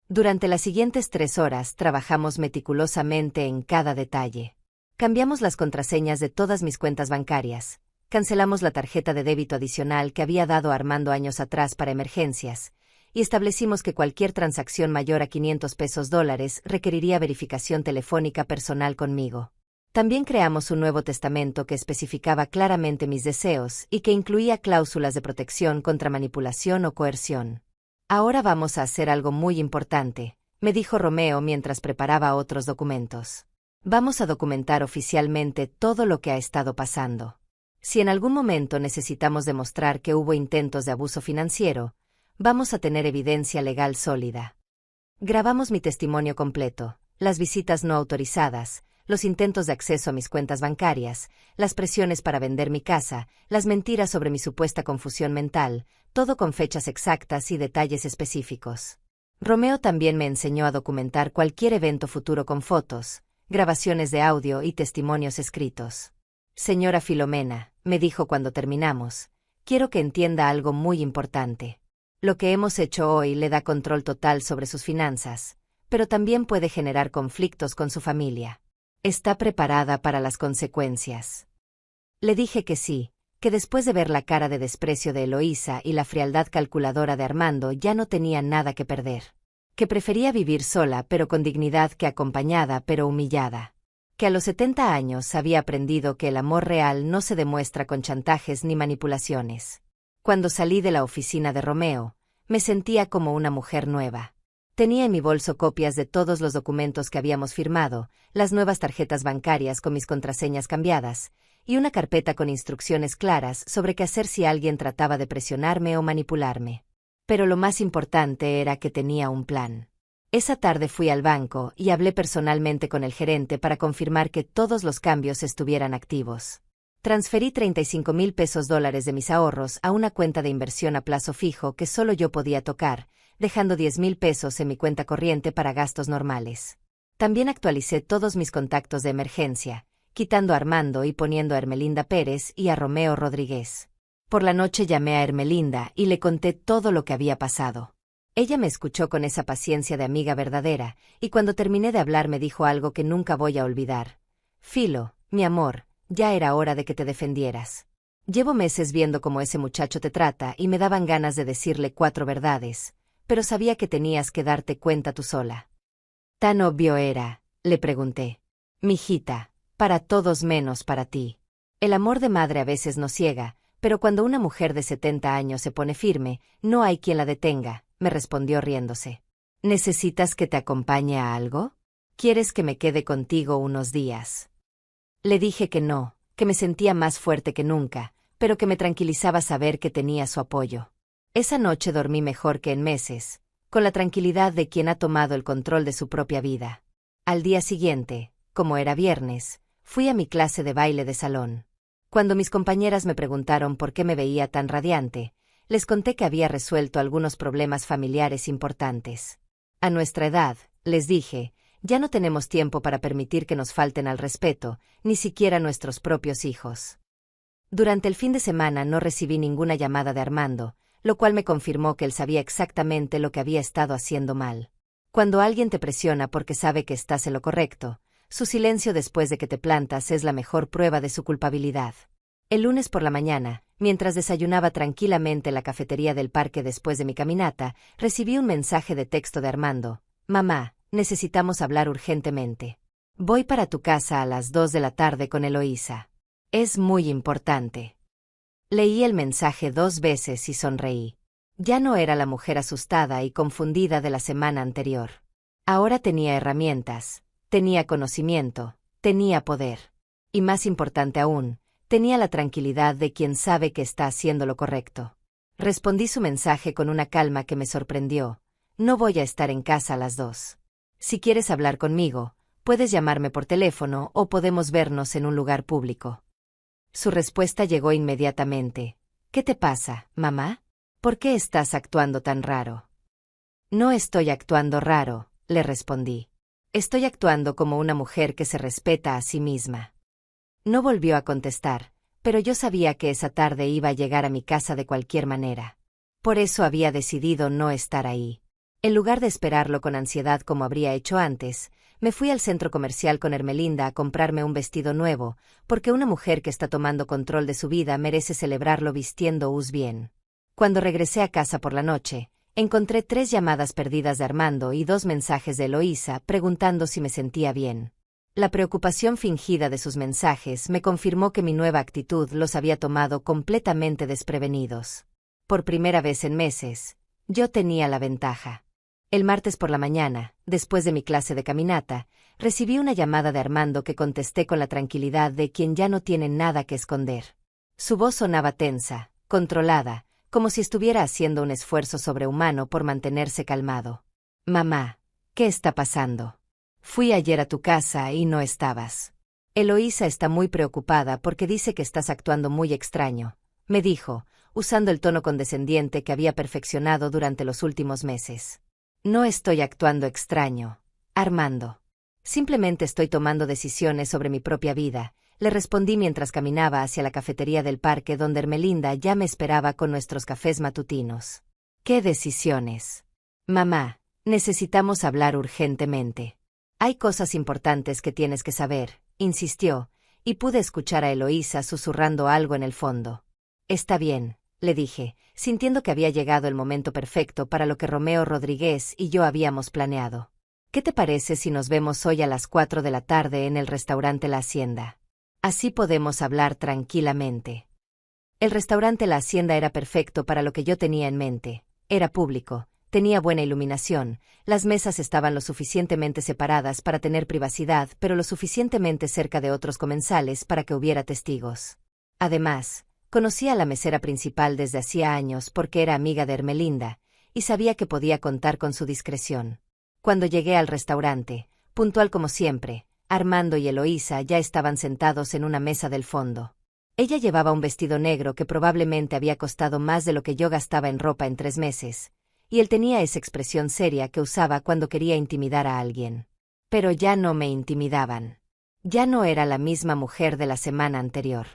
Durante las siguientes 3 horas trabajamos meticulosamente en cada detalle. Cambiamos las contraseñas de todas mis cuentas bancarias. Cancelamos la tarjeta de débito adicional que había dado Armando años atrás para emergencias, y establecimos que cualquier transacción mayor a $500 requeriría verificación telefónica personal conmigo. También creamos un nuevo testamento que especificaba claramente mis deseos y que incluía cláusulas de protección contra manipulación o coerción. «Ahora vamos a hacer algo muy importante», me dijo Romeo mientras preparaba otros documentos. «Vamos a documentar oficialmente todo lo que ha estado pasando. Si en algún momento necesitamos demostrar que hubo intentos de abuso financiero, vamos a tener evidencia legal sólida». Grabamos mi testimonio completo, las visitas no autorizadas, los intentos de acceso a mis cuentas bancarias, las presiones para vender mi casa, las mentiras sobre mi supuesta confusión mental, todo con fechas exactas y detalles específicos. Romeo también me enseñó a documentar cualquier evento futuro con fotos, grabaciones de audio y testimonios escritos. «Señora Filomena», me dijo cuando terminamos, «quiero que entienda algo muy importante. Lo que hemos hecho hoy le da control total sobre sus finanzas, pero también puede generar conflictos con su familia. ¿Está preparada para las consecuencias?». Le dije que sí, que después de ver la cara de desprecio de Eloísa y la frialdad calculadora de Armando ya no tenía nada que perder. Que prefería vivir sola pero con dignidad que acompañada pero humillada. Que a los 70 años había aprendido que el amor real no se demuestra con chantajes ni manipulaciones. Cuando salí de la oficina de Romeo, me sentía como una mujer nueva. Tenía en mi bolso copias de todos los documentos que habíamos firmado, las nuevas tarjetas bancarias con mis contraseñas cambiadas, y una carpeta con instrucciones claras sobre qué hacer si alguien trataba de presionarme o manipularme. Pero lo más importante era que tenía un plan. Esa tarde fui al banco y hablé personalmente con el gerente para confirmar que todos los cambios estuvieran activos. Transferí 35,000 pesos dólares de mis ahorros a una cuenta de inversión a plazo fijo que solo yo podía tocar, dejando 10,000 pesos en mi cuenta corriente para gastos normales. También actualicé todos mis contactos de emergencia, quitando a Armando y poniendo a Hermelinda Pérez y a Romeo Rodríguez. Por la noche llamé a Hermelinda y le conté todo lo que había pasado. Ella me escuchó con esa paciencia de amiga verdadera, y cuando terminé de hablar me dijo algo que nunca voy a olvidar. Filo, mi amor, ya era hora de que te defendieras. Llevo meses viendo cómo ese muchacho te trata y me daban ganas de decirle 4 verdades, pero sabía que tenías que darte cuenta tú sola. ¿Tan obvio era?, le pregunté. Mijita, para todos menos para ti. El amor de madre a veces nos ciega, pero cuando una mujer de 70 años se pone firme, no hay quien la detenga, me respondió riéndose. ¿Necesitas que te acompañe a algo? ¿Quieres que me quede contigo unos días? Le dije que no, que me sentía más fuerte que nunca, pero que me tranquilizaba saber que tenía su apoyo. Esa noche dormí mejor que en meses, con la tranquilidad de quien ha tomado el control de su propia vida. Al día siguiente, como era viernes, fui a mi clase de baile de salón. Cuando mis compañeras me preguntaron por qué me veía tan radiante, les conté que había resuelto algunos problemas familiares importantes. A nuestra edad, les dije, ya no tenemos tiempo para permitir que nos falten al respeto, ni siquiera nuestros propios hijos. Durante el fin de semana no recibí ninguna llamada de Armando, lo cual me confirmó que él sabía exactamente lo que había estado haciendo mal. Cuando alguien te presiona porque sabe que estás en lo correcto, su silencio después de que te plantas es la mejor prueba de su culpabilidad. El lunes por la mañana, mientras desayunaba tranquilamente en la cafetería del parque después de mi caminata, recibí un mensaje de texto de Armando. Mamá, necesitamos hablar urgentemente. Voy para tu casa a las 2 de la tarde con Eloísa. Es muy importante. Leí el mensaje 2 veces y sonreí. Ya no era la mujer asustada y confundida de la semana anterior. Ahora tenía herramientas, tenía conocimiento, tenía poder. Y más importante aún, tenía la tranquilidad de quien sabe que está haciendo lo correcto. Respondí su mensaje con una calma que me sorprendió. No voy a estar en casa a las 2. Si quieres hablar conmigo, puedes llamarme por teléfono o podemos vernos en un lugar público. Su respuesta llegó inmediatamente. ¿Qué te pasa, mamá? ¿Por qué estás actuando tan raro? No estoy actuando raro, le respondí. Estoy actuando como una mujer que se respeta a sí misma. No volvió a contestar, pero yo sabía que esa tarde iba a llegar a mi casa de cualquier manera. Por eso había decidido no estar ahí. En lugar de esperarlo con ansiedad como habría hecho antes, me fui al centro comercial con Hermelinda a comprarme un vestido nuevo, porque una mujer que está tomando control de su vida merece celebrarlo vistiendo bien. Cuando regresé a casa por la noche, encontré 3 llamadas perdidas de Armando y 2 mensajes de Eloísa preguntando si me sentía bien. La preocupación fingida de sus mensajes me confirmó que mi nueva actitud los había tomado completamente desprevenidos. Por primera vez en meses, yo tenía la ventaja. El martes por la mañana, después de mi clase de caminata, recibí una llamada de Armando que contesté con la tranquilidad de quien ya no tiene nada que esconder. Su voz sonaba tensa, controlada, como si estuviera haciendo un esfuerzo sobrehumano por mantenerse calmado. Mamá, ¿qué está pasando? Fui ayer a tu casa y no estabas. Eloísa está muy preocupada porque dice que estás actuando muy extraño, me dijo, usando el tono condescendiente que había perfeccionado durante los últimos meses. No estoy actuando extraño, Armando. Simplemente estoy tomando decisiones sobre mi propia vida, le respondí mientras caminaba hacia la cafetería del parque donde Hermelinda ya me esperaba con nuestros cafés matutinos. ¿Qué decisiones? Mamá, necesitamos hablar urgentemente. Hay cosas importantes que tienes que saber, insistió, y pude escuchar a Eloísa susurrando algo en el fondo. Está bien, le dije, sintiendo que había llegado el momento perfecto para lo que Romeo Rodríguez y yo habíamos planeado. ¿Qué te parece si nos vemos hoy a las 4 de la tarde en el restaurante La Hacienda? Así podemos hablar tranquilamente. El restaurante La Hacienda era perfecto para lo que yo tenía en mente. Era público, tenía buena iluminación, las mesas estaban lo suficientemente separadas para tener privacidad, pero lo suficientemente cerca de otros comensales para que hubiera testigos. Además, conocía a la mesera principal desde hacía años porque era amiga de Hermelinda, y sabía que podía contar con su discreción. Cuando llegué al restaurante, puntual como siempre, Armando y Eloísa ya estaban sentados en una mesa del fondo. Ella llevaba un vestido negro que probablemente había costado más de lo que yo gastaba en ropa en 3 meses, y él tenía esa expresión seria que usaba cuando quería intimidar a alguien. Pero ya no me intimidaban. Ya no era la misma mujer de la semana anterior.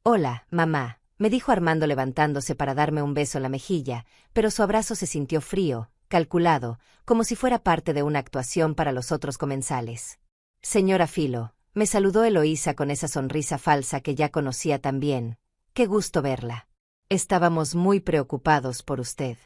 «Hola, mamá», me dijo Armando levantándose para darme un beso en la mejilla, pero su abrazo se sintió frío, calculado, como si fuera parte de una actuación para los otros comensales. «Señora Filo», me saludó Eloísa con esa sonrisa falsa que ya conocía tan bien. «Qué gusto verla. Estábamos muy preocupados por usted».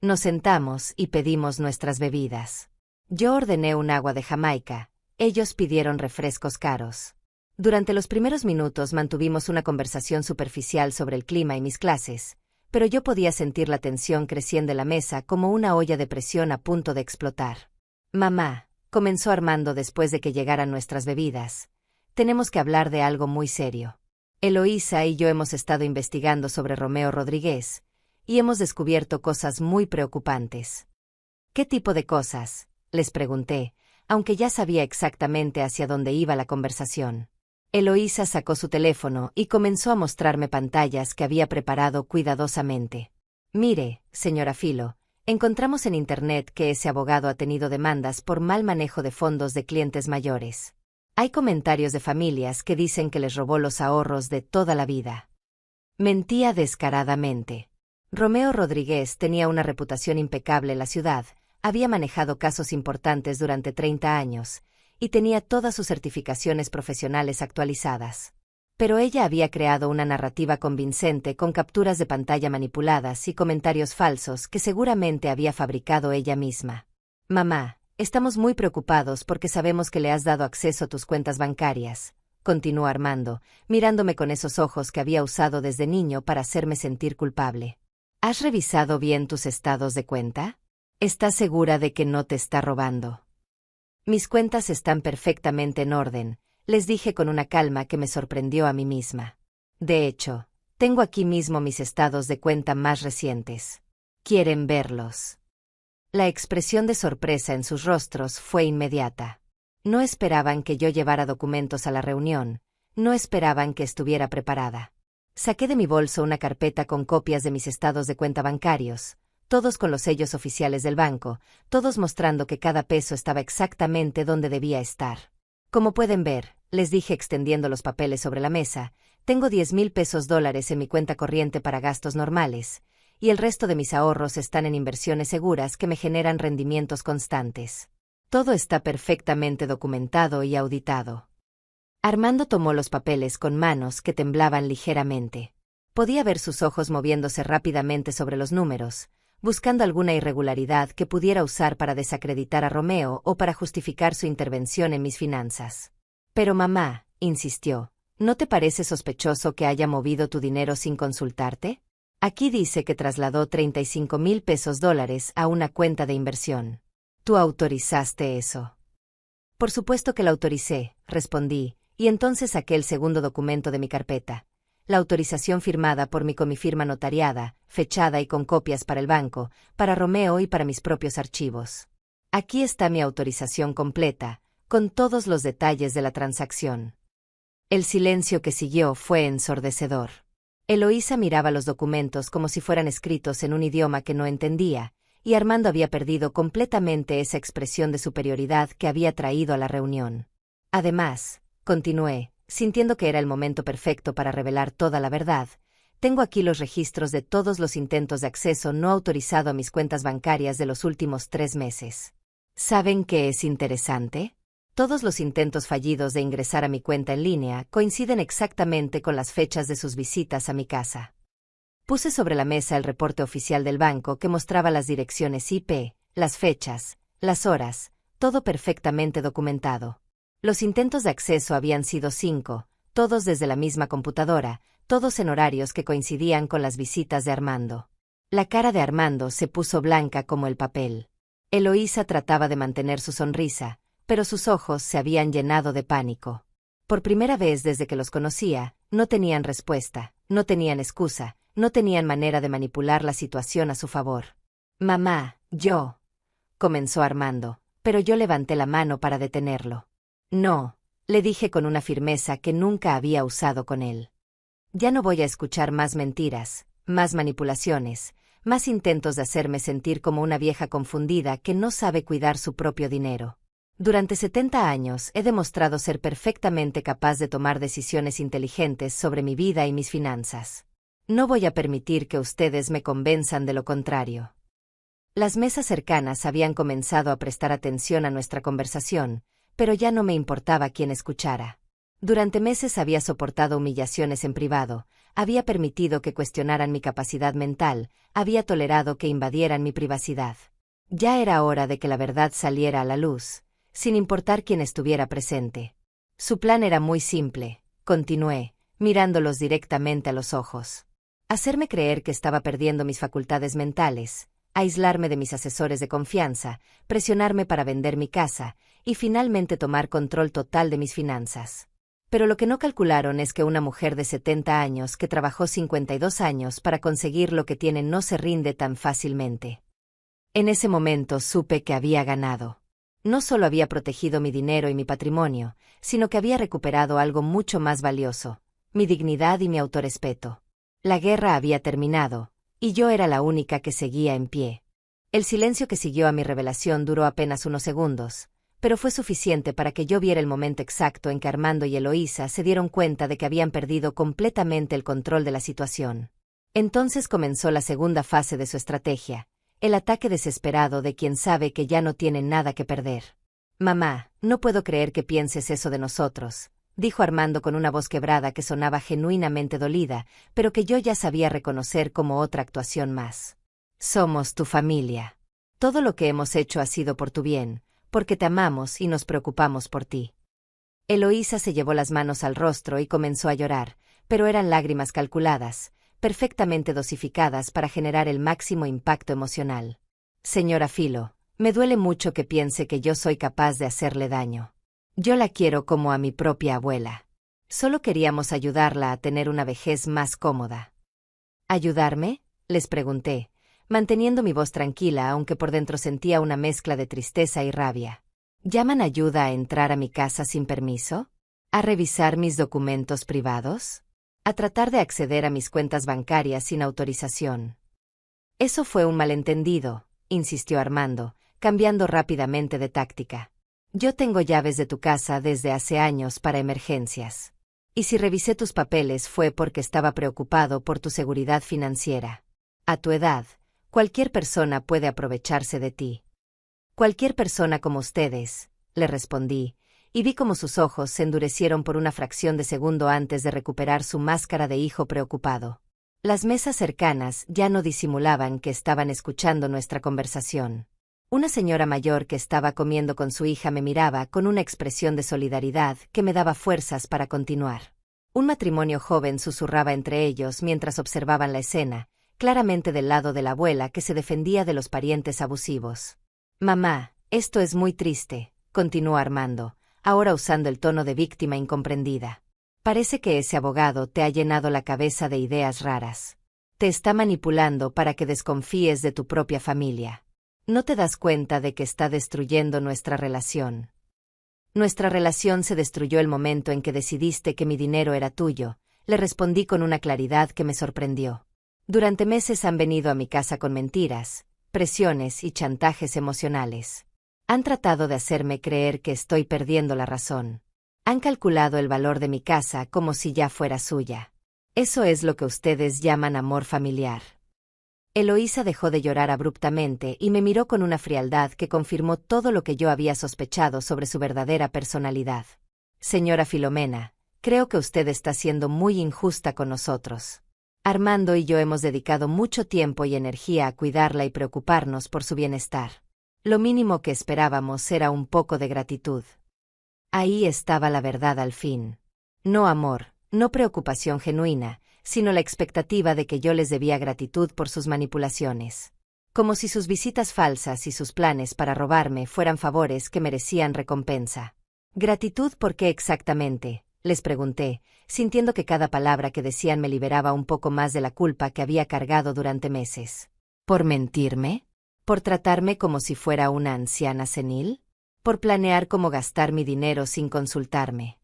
Nos sentamos y pedimos nuestras bebidas. Yo ordené un agua de Jamaica, ellos pidieron refrescos caros. Durante los primeros minutos mantuvimos una conversación superficial sobre el clima y mis clases, pero yo podía sentir la tensión creciendo en la mesa como una olla de presión a punto de explotar. «Mamá», comenzó Armando después de que llegaran nuestras bebidas, «tenemos que hablar de algo muy serio. Eloísa y yo hemos estado investigando sobre Romeo Rodríguez, y hemos descubierto cosas muy preocupantes». «¿Qué tipo de cosas?», les pregunté, aunque ya sabía exactamente hacia dónde iba la conversación. Eloísa sacó su teléfono y comenzó a mostrarme pantallas que había preparado cuidadosamente. «Mire, señora Filo, encontramos en Internet que ese abogado ha tenido demandas por mal manejo de fondos de clientes mayores. Hay comentarios de familias que dicen que les robó los ahorros de toda la vida». Mentía descaradamente. Romeo Rodríguez tenía una reputación impecable en la ciudad, había manejado casos importantes durante 30 años, y tenía todas sus certificaciones profesionales actualizadas. Pero ella había creado una narrativa convincente con capturas de pantalla manipuladas y comentarios falsos que seguramente había fabricado ella misma. «Mamá, estamos muy preocupados porque sabemos que le has dado acceso a tus cuentas bancarias», continuó Armando, mirándome con esos ojos que había usado desde niño para hacerme sentir culpable. «¿Has revisado bien tus estados de cuenta? ¿Estás segura de que no te está robando?» «Mis cuentas están perfectamente en orden», les dije con una calma que me sorprendió a mí misma. «De hecho, tengo aquí mismo mis estados de cuenta más recientes. ¿Quieren verlos?». La expresión de sorpresa en sus rostros fue inmediata. No esperaban que yo llevara documentos a la reunión, no esperaban que estuviera preparada. Saqué de mi bolso una carpeta con copias de mis estados de cuenta bancarios, todos con los sellos oficiales del banco, todos mostrando que cada peso estaba exactamente donde debía estar. «Como pueden ver», les dije extendiendo los papeles sobre la mesa, «tengo $10,000 en mi cuenta corriente para gastos normales, y el resto de mis ahorros están en inversiones seguras que me generan rendimientos constantes. Todo está perfectamente documentado y auditado». Armando tomó los papeles con manos que temblaban ligeramente. Podía ver sus ojos moviéndose rápidamente sobre los números, buscando alguna irregularidad que pudiera usar para desacreditar a Romeo o para justificar su intervención en mis finanzas. «Pero mamá», insistió, «¿no te parece sospechoso que haya movido tu dinero sin consultarte? Aquí dice que trasladó $35,000 a una cuenta de inversión. ¿Tú autorizaste eso?». «Por supuesto que la autoricé», respondí, y entonces saqué el segundo documento de mi carpeta. La autorización firmada por mí con mi firma notariada, fechada y con copias para el banco, para Romeo y para mis propios archivos. «Aquí está mi autorización completa, con todos los detalles de la transacción». El silencio que siguió fue ensordecedor. Eloísa miraba los documentos como si fueran escritos en un idioma que no entendía, y Armando había perdido completamente esa expresión de superioridad que había traído a la reunión. «Además», continué, sintiendo que era el momento perfecto para revelar toda la verdad, «tengo aquí los registros de todos los intentos de acceso no autorizado a mis cuentas bancarias de los últimos 3 meses. ¿Saben qué es interesante? Todos los intentos fallidos de ingresar a mi cuenta en línea coinciden exactamente con las fechas de sus visitas a mi casa. Puse sobre la mesa el reporte oficial del banco que mostraba las direcciones IP, las fechas, las horas, todo perfectamente documentado. Los intentos de acceso habían sido 5, todos desde la misma computadora, todos en horarios que coincidían con las visitas de Armando. La cara de Armando se puso blanca como el papel. Eloísa trataba de mantener su sonrisa, pero sus ojos se habían llenado de pánico. Por primera vez desde que los conocía, no tenían respuesta, no tenían excusa, no tenían manera de manipular la situación a su favor. «Mamá, yo», comenzó Armando, pero yo levanté la mano para detenerlo. «No», le dije con una firmeza que nunca había usado con él. «Ya no voy a escuchar más mentiras, más manipulaciones, más intentos de hacerme sentir como una vieja confundida que no sabe cuidar su propio dinero. Durante 70 años he demostrado ser perfectamente capaz de tomar decisiones inteligentes sobre mi vida y mis finanzas. No voy a permitir que ustedes me convenzan de lo contrario». Las mesas cercanas habían comenzado a prestar atención a nuestra conversación, pero ya no me importaba quién escuchara. Durante meses había soportado humillaciones en privado, había permitido que cuestionaran mi capacidad mental, había tolerado que invadieran mi privacidad. Ya era hora de que la verdad saliera a la luz, sin importar quién estuviera presente. Su plan era muy simple, continué, mirándolos directamente a los ojos. Hacerme creer que estaba perdiendo mis facultades mentales, aislarme de mis asesores de confianza, presionarme para vender mi casa, y finalmente tomar control total de mis finanzas. Pero lo que no calcularon es que una mujer de 70 años que trabajó 52 años para conseguir lo que tiene no se rinde tan fácilmente. En ese momento supe que había ganado. No solo había protegido mi dinero y mi patrimonio, sino que había recuperado algo mucho más valioso, mi dignidad y mi autorrespeto. La guerra había terminado, y yo era la única que seguía en pie. El silencio que siguió a mi revelación duró apenas unos segundos, pero fue suficiente para que yo viera el momento exacto en que Armando y Eloísa se dieron cuenta de que habían perdido completamente el control de la situación. Entonces comenzó la segunda fase de su estrategia, el ataque desesperado de quien sabe que ya no tiene nada que perder. «Mamá, no puedo creer que pienses eso de nosotros», dijo Armando con una voz quebrada que sonaba genuinamente dolida, pero que yo ya sabía reconocer como otra actuación más. «Somos tu familia. Todo lo que hemos hecho ha sido por tu bien, porque te amamos y nos preocupamos por ti». Eloísa se llevó las manos al rostro y comenzó a llorar, pero eran lágrimas calculadas, perfectamente dosificadas para generar el máximo impacto emocional. «Señora Filo, me duele mucho que piense que yo soy capaz de hacerle daño. Yo la quiero como a mi propia abuela. Solo queríamos ayudarla a tener una vejez más cómoda». «¿Ayudarme?», les pregunté, manteniendo mi voz tranquila aunque por dentro sentía una mezcla de tristeza y rabia. «¿Llaman ayuda a entrar a mi casa sin permiso? ¿A revisar mis documentos privados? ¿A tratar de acceder a mis cuentas bancarias sin autorización?» «Eso fue un malentendido», insistió Armando, cambiando rápidamente de táctica. «Yo tengo llaves de tu casa desde hace años para emergencias. Y si revisé tus papeles fue porque estaba preocupado por tu seguridad financiera. A tu edad, cualquier persona puede aprovecharse de ti». «Cualquier persona como ustedes», le respondí, y vi cómo sus ojos se endurecieron por una fracción de segundo antes de recuperar su máscara de hijo preocupado. Las mesas cercanas ya no disimulaban que estaban escuchando nuestra conversación. Una señora mayor que estaba comiendo con su hija me miraba con una expresión de solidaridad que me daba fuerzas para continuar. Un matrimonio joven susurraba entre ellos mientras observaban la escena, claramente del lado de la abuela que se defendía de los parientes abusivos. «Mamá, esto es muy triste», continuó Armando, ahora usando el tono de víctima incomprendida. «Parece que ese abogado te ha llenado la cabeza de ideas raras. Te está manipulando para que desconfíes de tu propia familia. ¿No te das cuenta de que está destruyendo nuestra relación? Nuestra relación se destruyó el momento en que decidiste que mi dinero era tuyo», le respondí con una claridad que me sorprendió. «Durante meses han venido a mi casa con mentiras, presiones y chantajes emocionales. Han tratado de hacerme creer que estoy perdiendo la razón. Han calculado el valor de mi casa como si ya fuera suya. Eso es lo que ustedes llaman amor familiar». Eloísa dejó de llorar abruptamente y me miró con una frialdad que confirmó todo lo que yo había sospechado sobre su verdadera personalidad. Señora Filomena, creo que usted está siendo muy injusta con nosotros. Armando y yo hemos dedicado mucho tiempo y energía a cuidarla y preocuparnos por su bienestar. Lo mínimo que esperábamos era un poco de gratitud. Ahí estaba la verdad al fin. No amor, no preocupación genuina, sino la expectativa de que yo les debía gratitud por sus manipulaciones. Como si sus visitas falsas y sus planes para robarme fueran favores que merecían recompensa. ¿Gratitud por qué exactamente?, les pregunté, sintiendo que cada palabra que decían me liberaba un poco más de la culpa que había cargado durante meses. ¿Por mentirme? ¿Por tratarme como si fuera una anciana senil? ¿Por planear cómo gastar mi dinero sin consultarme?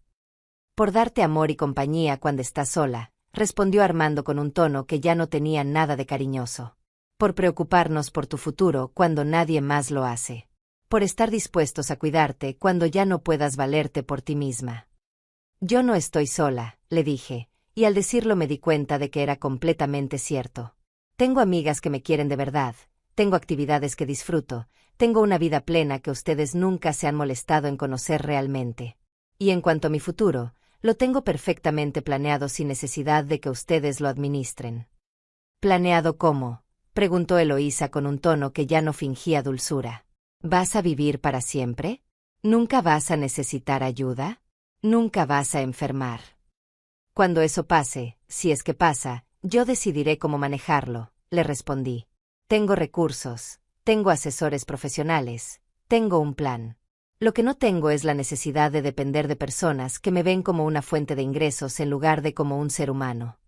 Por darte amor y compañía cuando estás sola, respondió Armando con un tono que ya no tenía nada de cariñoso. Por preocuparnos por tu futuro cuando nadie más lo hace. Por estar dispuestos a cuidarte cuando ya no puedas valerte por ti misma. Yo no estoy sola, le dije, y al decirlo me di cuenta de que era completamente cierto. Tengo amigas que me quieren de verdad, tengo actividades que disfruto, tengo una vida plena que ustedes nunca se han molestado en conocer realmente. Y en cuanto a mi futuro, lo tengo perfectamente planeado sin necesidad de que ustedes lo administren. ¿Planeado cómo?, preguntó Eloísa con un tono que ya no fingía dulzura. ¿Vas a vivir para siempre? ¿Nunca vas a necesitar ayuda? ¿Nunca vas a enfermar? Cuando eso pase, si es que pasa, yo decidiré cómo manejarlo, le respondí. Tengo recursos, tengo asesores profesionales, tengo un plan. Lo que no tengo es la necesidad de depender de personas que me ven como una fuente de ingresos en lugar de como un ser humano.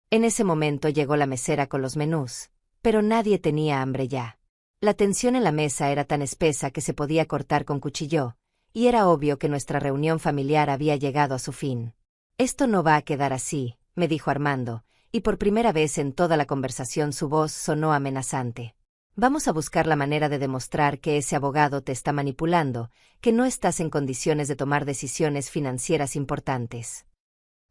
En ese momento llegó la mesera con los menús, pero nadie tenía hambre ya. La tensión en la mesa era tan espesa que se podía cortar con cuchillo, y era obvio que nuestra reunión familiar había llegado a su fin. Esto no va a quedar así, me dijo Armando, y por primera vez en toda la conversación su voz sonó amenazante. Vamos a buscar la manera de demostrar que ese abogado te está manipulando, que no estás en condiciones de tomar decisiones financieras importantes.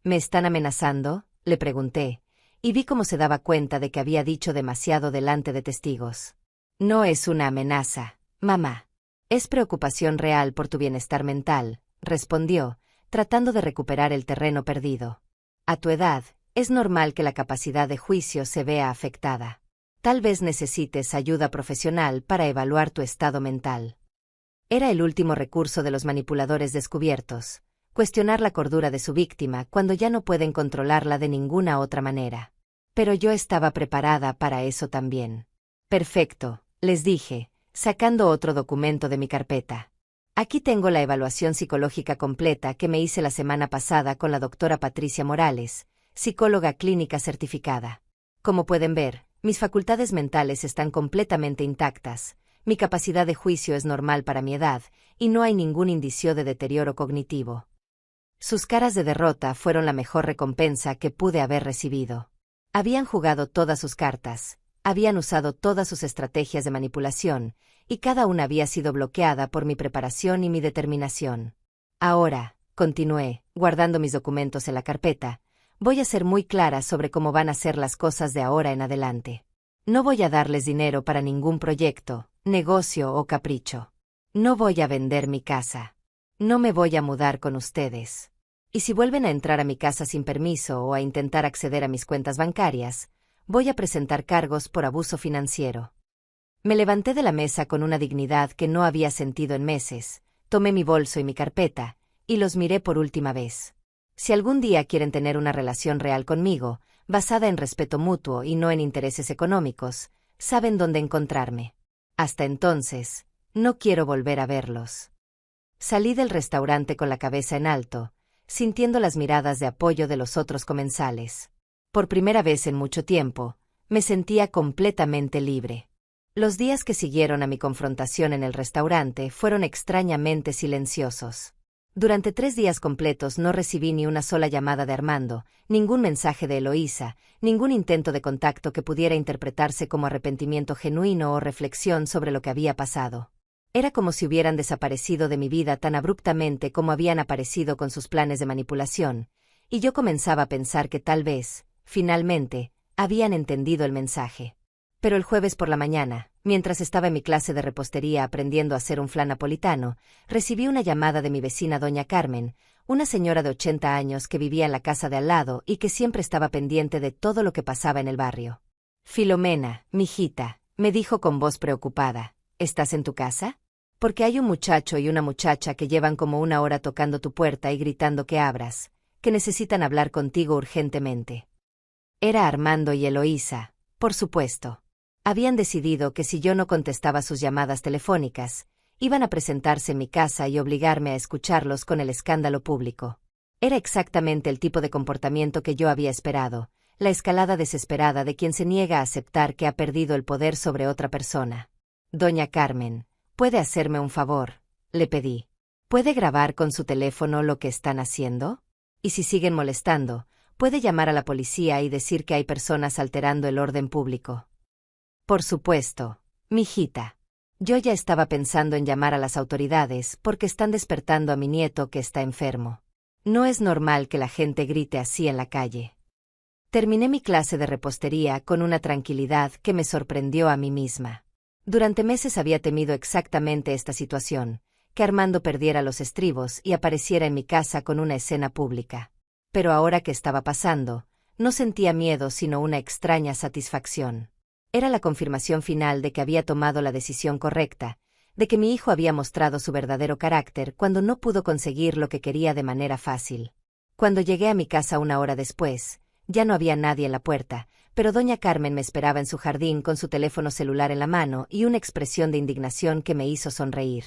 ¿Me están amenazando?, le pregunté, y vi cómo se daba cuenta de que había dicho demasiado delante de testigos. No es una amenaza, mamá. Es preocupación real por tu bienestar mental, respondió, tratando de recuperar el terreno perdido. A tu edad, es normal que la capacidad de juicio se vea afectada. Tal vez necesites ayuda profesional para evaluar tu estado mental. Era el último recurso de los manipuladores descubiertos, cuestionar la cordura de su víctima cuando ya no pueden controlarla de ninguna otra manera. Pero yo estaba preparada para eso también. Perfecto, les dije, sacando otro documento de mi carpeta. Aquí tengo la evaluación psicológica completa que me hice la semana pasada con la doctora Patricia Morales, psicóloga clínica certificada. Como pueden ver, mis facultades mentales están completamente intactas, mi capacidad de juicio es normal para mi edad, y no hay ningún indicio de deterioro cognitivo. Sus caras de derrota fueron la mejor recompensa que pude haber recibido. Habían jugado todas sus cartas, habían usado todas sus estrategias de manipulación, y cada una había sido bloqueada por mi preparación y mi determinación. Ahora, continué, guardando mis documentos en la carpeta, voy a ser muy clara sobre cómo van a ser las cosas de ahora en adelante. No voy a darles dinero para ningún proyecto, negocio o capricho. No voy a vender mi casa. No me voy a mudar con ustedes. Y si vuelven a entrar a mi casa sin permiso o a intentar acceder a mis cuentas bancarias, voy a presentar cargos por abuso financiero. Me levanté de la mesa con una dignidad que no había sentido en meses, tomé mi bolso y mi carpeta, y los miré por última vez. Si algún día quieren tener una relación real conmigo, basada en respeto mutuo y no en intereses económicos, saben dónde encontrarme. Hasta entonces, no quiero volver a verlos. Salí del restaurante con la cabeza en alto, sintiendo las miradas de apoyo de los otros comensales. Por primera vez en mucho tiempo, me sentía completamente libre. Los días que siguieron a mi confrontación en el restaurante fueron extrañamente silenciosos. Durante 3 días completos no recibí ni una sola llamada de Armando, ningún mensaje de Eloísa, ningún intento de contacto que pudiera interpretarse como arrepentimiento genuino o reflexión sobre lo que había pasado. Era como si hubieran desaparecido de mi vida tan abruptamente como habían aparecido con sus planes de manipulación, y yo comenzaba a pensar que tal vez, finalmente, habían entendido el mensaje. Pero el jueves por la mañana, mientras estaba en mi clase de repostería aprendiendo a hacer un flan napolitano, recibí una llamada de mi vecina doña Carmen, una señora de 80 años que vivía en la casa de al lado y que siempre estaba pendiente de todo lo que pasaba en el barrio. Filomena, mijita, me dijo con voz preocupada, ¿estás en tu casa? Porque hay un muchacho y una muchacha que llevan como una hora tocando tu puerta y gritando que abras, que necesitan hablar contigo urgentemente. Era Armando y Eloísa, por supuesto. Habían decidido que si yo no contestaba sus llamadas telefónicas, iban a presentarse en mi casa y obligarme a escucharlos con el escándalo público. Era exactamente el tipo de comportamiento que yo había esperado, la escalada desesperada de quien se niega a aceptar que ha perdido el poder sobre otra persona. Doña Carmen, ¿puede hacerme un favor?, le pedí. ¿Puede grabar con su teléfono lo que están haciendo? Y si siguen molestando, puede llamar a la policía y decir que hay personas alterando el orden público. Por supuesto, mijita. Yo ya estaba pensando en llamar a las autoridades porque están despertando a mi nieto que está enfermo. No es normal que la gente grite así en la calle. Terminé mi clase de repostería con una tranquilidad que me sorprendió a mí misma. Durante meses había temido exactamente esta situación, que Armando perdiera los estribos y apareciera en mi casa con una escena pública. Pero ahora que estaba pasando, no sentía miedo sino una extraña satisfacción. Era la confirmación final de que había tomado la decisión correcta, de que mi hijo había mostrado su verdadero carácter cuando no pudo conseguir lo que quería de manera fácil. Cuando llegué a mi casa una hora después, ya no había nadie en la puerta, pero doña Carmen me esperaba en su jardín con su teléfono celular en la mano y una expresión de indignación que me hizo sonreír.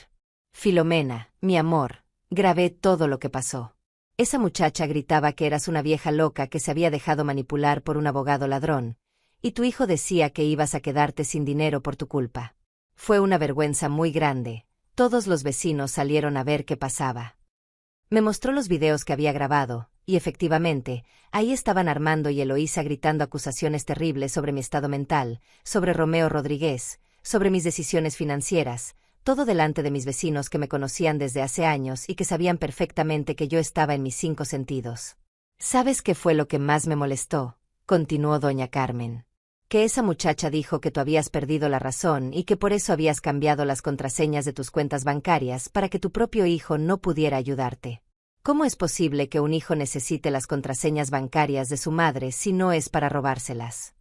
Filomena, mi amor, grabé todo lo que pasó. Esa muchacha gritaba que eras una vieja loca que se había dejado manipular por un abogado ladrón, y tu hijo decía que ibas a quedarte sin dinero por tu culpa. Fue una vergüenza muy grande. Todos los vecinos salieron a ver qué pasaba. Me mostró los videos que había grabado, y efectivamente, ahí estaban Armando y Eloísa gritando acusaciones terribles sobre mi estado mental, sobre Romeo Rodríguez, sobre mis decisiones financieras, todo delante de mis vecinos que me conocían desde hace años y que sabían perfectamente que yo estaba en mis 5 sentidos. ¿Sabes qué fue lo que más me molestó?, continuó doña Carmen. Que esa muchacha dijo que tú habías perdido la razón y que por eso habías cambiado las contraseñas de tus cuentas bancarias para que tu propio hijo no pudiera ayudarte. ¿Cómo es posible que un hijo necesite las contraseñas bancarias de su madre si no es para robárselas?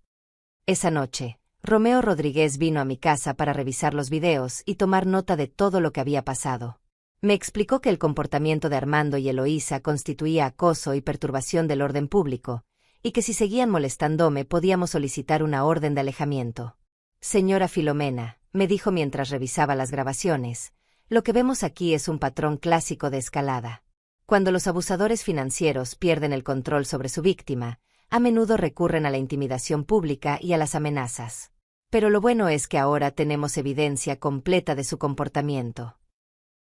Esa noche, Romeo Rodríguez vino a mi casa para revisar los videos y tomar nota de todo lo que había pasado. Me explicó que el comportamiento de Armando y Eloísa constituía acoso y perturbación del orden público, y que si seguían molestándome podíamos solicitar una orden de alejamiento. Señora Filomena, me dijo mientras revisaba las grabaciones, lo que vemos aquí es un patrón clásico de escalada. Cuando los abusadores financieros pierden el control sobre su víctima, a menudo recurren a la intimidación pública y a las amenazas. Pero lo bueno es que ahora tenemos evidencia completa de su comportamiento.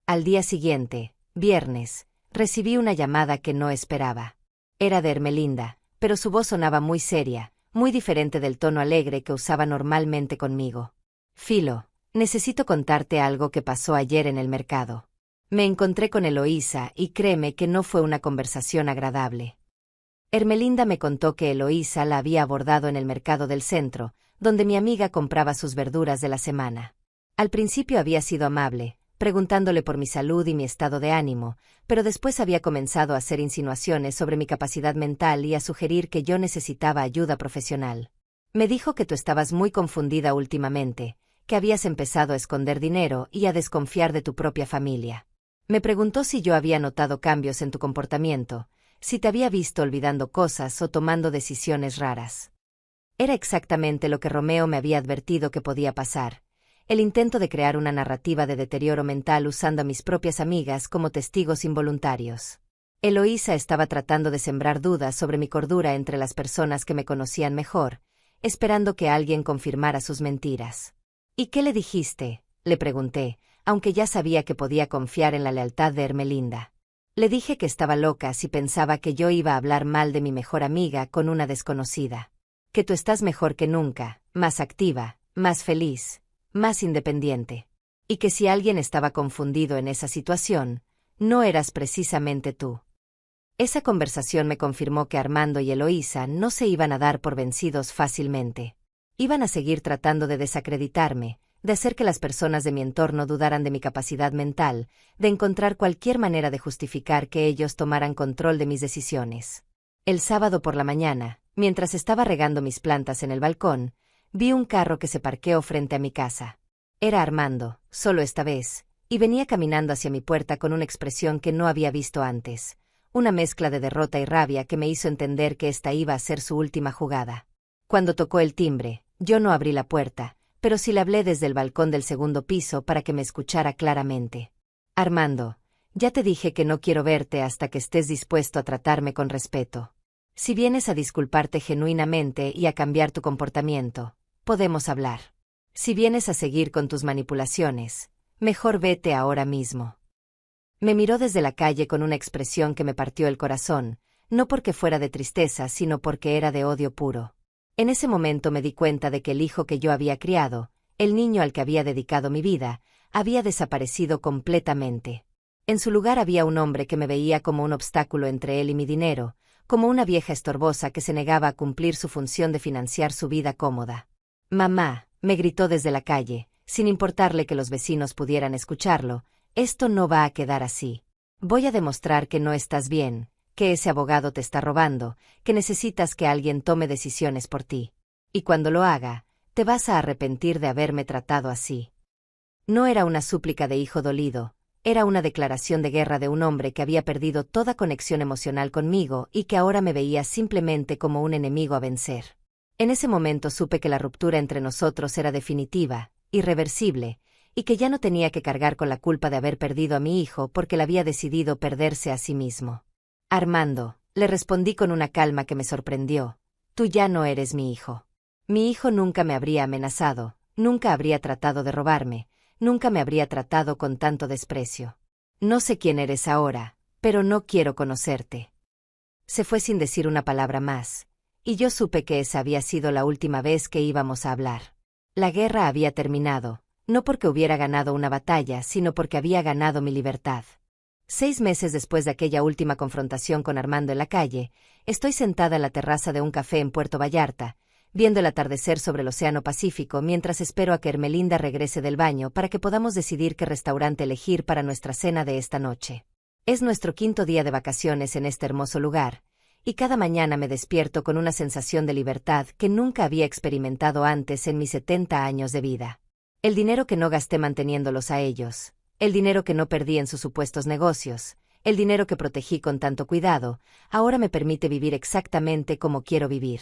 Al día siguiente, viernes, recibí una llamada que no esperaba. Era de Ermelinda, pero su voz sonaba muy seria, muy diferente del tono alegre que usaba normalmente conmigo. Filo, necesito contarte algo que pasó ayer en el mercado. Me encontré con Eloísa y créeme que no fue una conversación agradable. Ermelinda me contó que Eloísa la había abordado en el mercado del centro, donde mi amiga compraba sus verduras de la semana. Al principio había sido amable, preguntándole por mi salud y mi estado de ánimo, pero después había comenzado a hacer insinuaciones sobre mi capacidad mental y a sugerir que yo necesitaba ayuda profesional. Me dijo que tú estabas muy confundida últimamente, que habías empezado a esconder dinero y a desconfiar de tu propia familia. Me preguntó si yo había notado cambios en tu comportamiento, si te había visto olvidando cosas o tomando decisiones raras. Era exactamente lo que Romeo me había advertido que podía pasar. El intento de crear una narrativa de deterioro mental usando a mis propias amigas como testigos involuntarios. Eloísa estaba tratando de sembrar dudas sobre mi cordura entre las personas que me conocían mejor, esperando que alguien confirmara sus mentiras. ¿Y qué le dijiste?, le pregunté, aunque ya sabía que podía confiar en la lealtad de Ermelinda. Le dije que estaba loca si pensaba que yo iba a hablar mal de mi mejor amiga con una desconocida. Que tú estás mejor que nunca, más activa, más feliz, más independiente. Y que si alguien estaba confundido en esa situación, no eras precisamente tú. Esa conversación me confirmó que Armando y Eloísa no se iban a dar por vencidos fácilmente. Iban a seguir tratando de desacreditarme, de hacer que las personas de mi entorno dudaran de mi capacidad mental, de encontrar cualquier manera de justificar que ellos tomaran control de mis decisiones. El sábado por la mañana, mientras estaba regando mis plantas en el balcón, vi un carro que se parqueó frente a mi casa. Era Armando, solo esta vez, y venía caminando hacia mi puerta con una expresión que no había visto antes, una mezcla de derrota y rabia que me hizo entender que esta iba a ser su última jugada. Cuando tocó el timbre, yo no abrí la puerta, pero sí le hablé desde el balcón del segundo piso para que me escuchara claramente. Armando, ya te dije que no quiero verte hasta que estés dispuesto a tratarme con respeto. Si vienes a disculparte genuinamente y a cambiar tu comportamiento, podemos hablar. Si vienes a seguir con tus manipulaciones, mejor vete ahora mismo. Me miró desde la calle con una expresión que me partió el corazón, no porque fuera de tristeza, sino porque era de odio puro. En ese momento me di cuenta de que el hijo que yo había criado, el niño al que había dedicado mi vida, había desaparecido completamente. En su lugar había un hombre que me veía como un obstáculo entre él y mi dinero, como una vieja estorbosa que se negaba a cumplir su función de financiar su vida cómoda. «Mamá», me gritó desde la calle, sin importarle que los vecinos pudieran escucharlo, «esto no va a quedar así. Voy a demostrar que no estás bien, que ese abogado te está robando, que necesitas que alguien tome decisiones por ti. Y cuando lo haga, te vas a arrepentir de haberme tratado así». No era una súplica de hijo dolido, era una declaración de guerra de un hombre que había perdido toda conexión emocional conmigo y que ahora me veía simplemente como un enemigo a vencer. En ese momento supe que la ruptura entre nosotros era definitiva, irreversible, y que ya no tenía que cargar con la culpa de haber perdido a mi hijo porque él había decidido perderse a sí mismo. «Armando», le respondí con una calma que me sorprendió, «tú ya no eres mi hijo. Mi hijo nunca me habría amenazado, nunca habría tratado de robarme, nunca me habría tratado con tanto desprecio. No sé quién eres ahora, pero no quiero conocerte». Se fue sin decir una palabra más, y yo supe que esa había sido la última vez que íbamos a hablar. La guerra había terminado, no porque hubiera ganado una batalla, sino porque había ganado mi libertad. 6 meses después de aquella última confrontación con Armando en la calle, estoy sentada en la terraza de un café en Puerto Vallarta, viendo el atardecer sobre el Océano Pacífico mientras espero a que Ermelinda regrese del baño para que podamos decidir qué restaurante elegir para nuestra cena de esta noche. Es nuestro 5.º día de vacaciones en este hermoso lugar, y cada mañana me despierto con una sensación de libertad que nunca había experimentado antes en mis 70 años de vida. El dinero que no gasté manteniéndolos a ellos, el dinero que no perdí en sus supuestos negocios, el dinero que protegí con tanto cuidado, ahora me permite vivir exactamente como quiero vivir.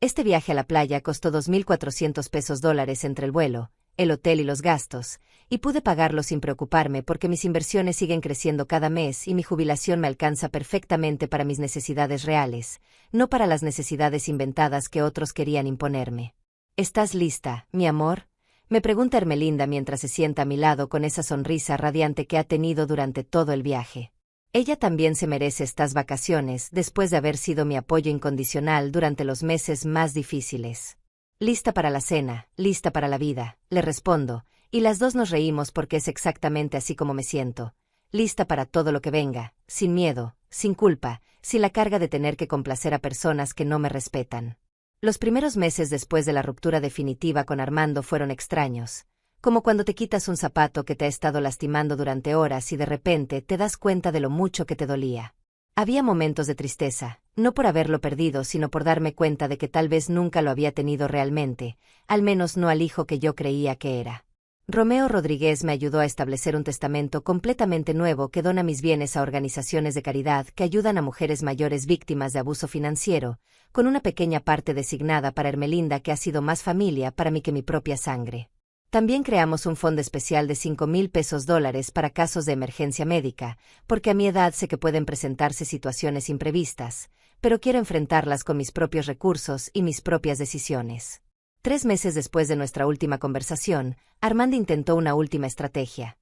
Este viaje a la playa costó $2.400 entre el vuelo, el hotel y los gastos, y pude pagarlo sin preocuparme porque mis inversiones siguen creciendo cada mes y mi jubilación me alcanza perfectamente para mis necesidades reales, no para las necesidades inventadas que otros querían imponerme. ¿Estás lista, mi amor?, me pregunta Ermelinda mientras se sienta a mi lado con esa sonrisa radiante que ha tenido durante todo el viaje. Ella también se merece estas vacaciones después de haber sido mi apoyo incondicional durante los meses más difíciles. «Lista para la cena, lista para la vida», le respondo, y las dos nos reímos porque es exactamente así como me siento. Lista para todo lo que venga, sin miedo, sin culpa, sin la carga de tener que complacer a personas que no me respetan. Los primeros meses después de la ruptura definitiva con Armando fueron extraños, como cuando te quitas un zapato que te ha estado lastimando durante horas y de repente te das cuenta de lo mucho que te dolía. Había momentos de tristeza, no por haberlo perdido, sino por darme cuenta de que tal vez nunca lo había tenido realmente, al menos no al hijo que yo creía que era. Romeo Rodríguez me ayudó a establecer un testamento completamente nuevo que dona mis bienes a organizaciones de caridad que ayudan a mujeres mayores víctimas de abuso financiero, con una pequeña parte designada para Ermelinda que ha sido más familia para mí que mi propia sangre. También creamos un fondo especial de $5,000 para casos de emergencia médica, porque a mi edad sé que pueden presentarse situaciones imprevistas, pero quiero enfrentarlas con mis propios recursos y mis propias decisiones. 3 meses después de nuestra última conversación, Armando intentó una última estrategia.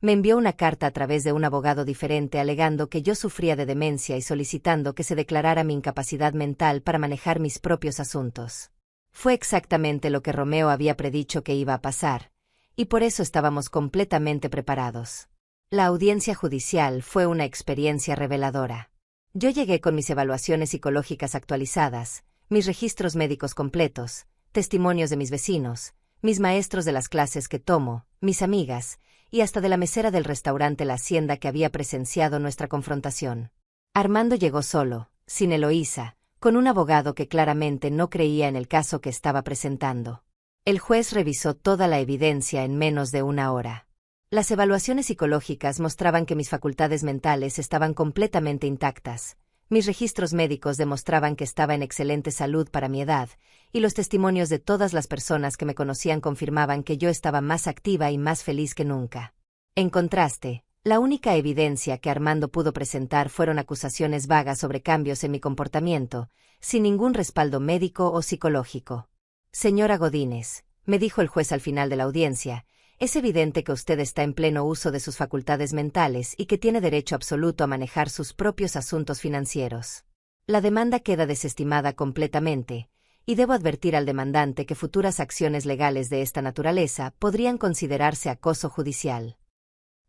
Me envió una carta a través de un abogado diferente alegando que yo sufría de demencia y solicitando que se declarara mi incapacidad mental para manejar mis propios asuntos. Fue exactamente lo que Romeo había predicho que iba a pasar, y por eso estábamos completamente preparados. La audiencia judicial fue una experiencia reveladora. Yo llegué con mis evaluaciones psicológicas actualizadas, mis registros médicos completos, testimonios de mis vecinos, mis maestros de las clases que tomo, mis amigas, y hasta de la mesera del restaurante La Hacienda que había presenciado nuestra confrontación. Armando llegó solo, sin Eloísa, con un abogado que claramente no creía en el caso que estaba presentando. El juez revisó toda la evidencia en menos de una hora. Las evaluaciones psicológicas mostraban que mis facultades mentales estaban completamente intactas. Mis registros médicos demostraban que estaba en excelente salud para mi edad, y los testimonios de todas las personas que me conocían confirmaban que yo estaba más activa y más feliz que nunca. En contraste, la única evidencia que Armando pudo presentar fueron acusaciones vagas sobre cambios en mi comportamiento, sin ningún respaldo médico o psicológico. Señora Godínez, me dijo el juez al final de la audiencia, es evidente que usted está en pleno uso de sus facultades mentales y que tiene derecho absoluto a manejar sus propios asuntos financieros. La demanda queda desestimada completamente, y debo advertir al demandante que futuras acciones legales de esta naturaleza podrían considerarse acoso judicial.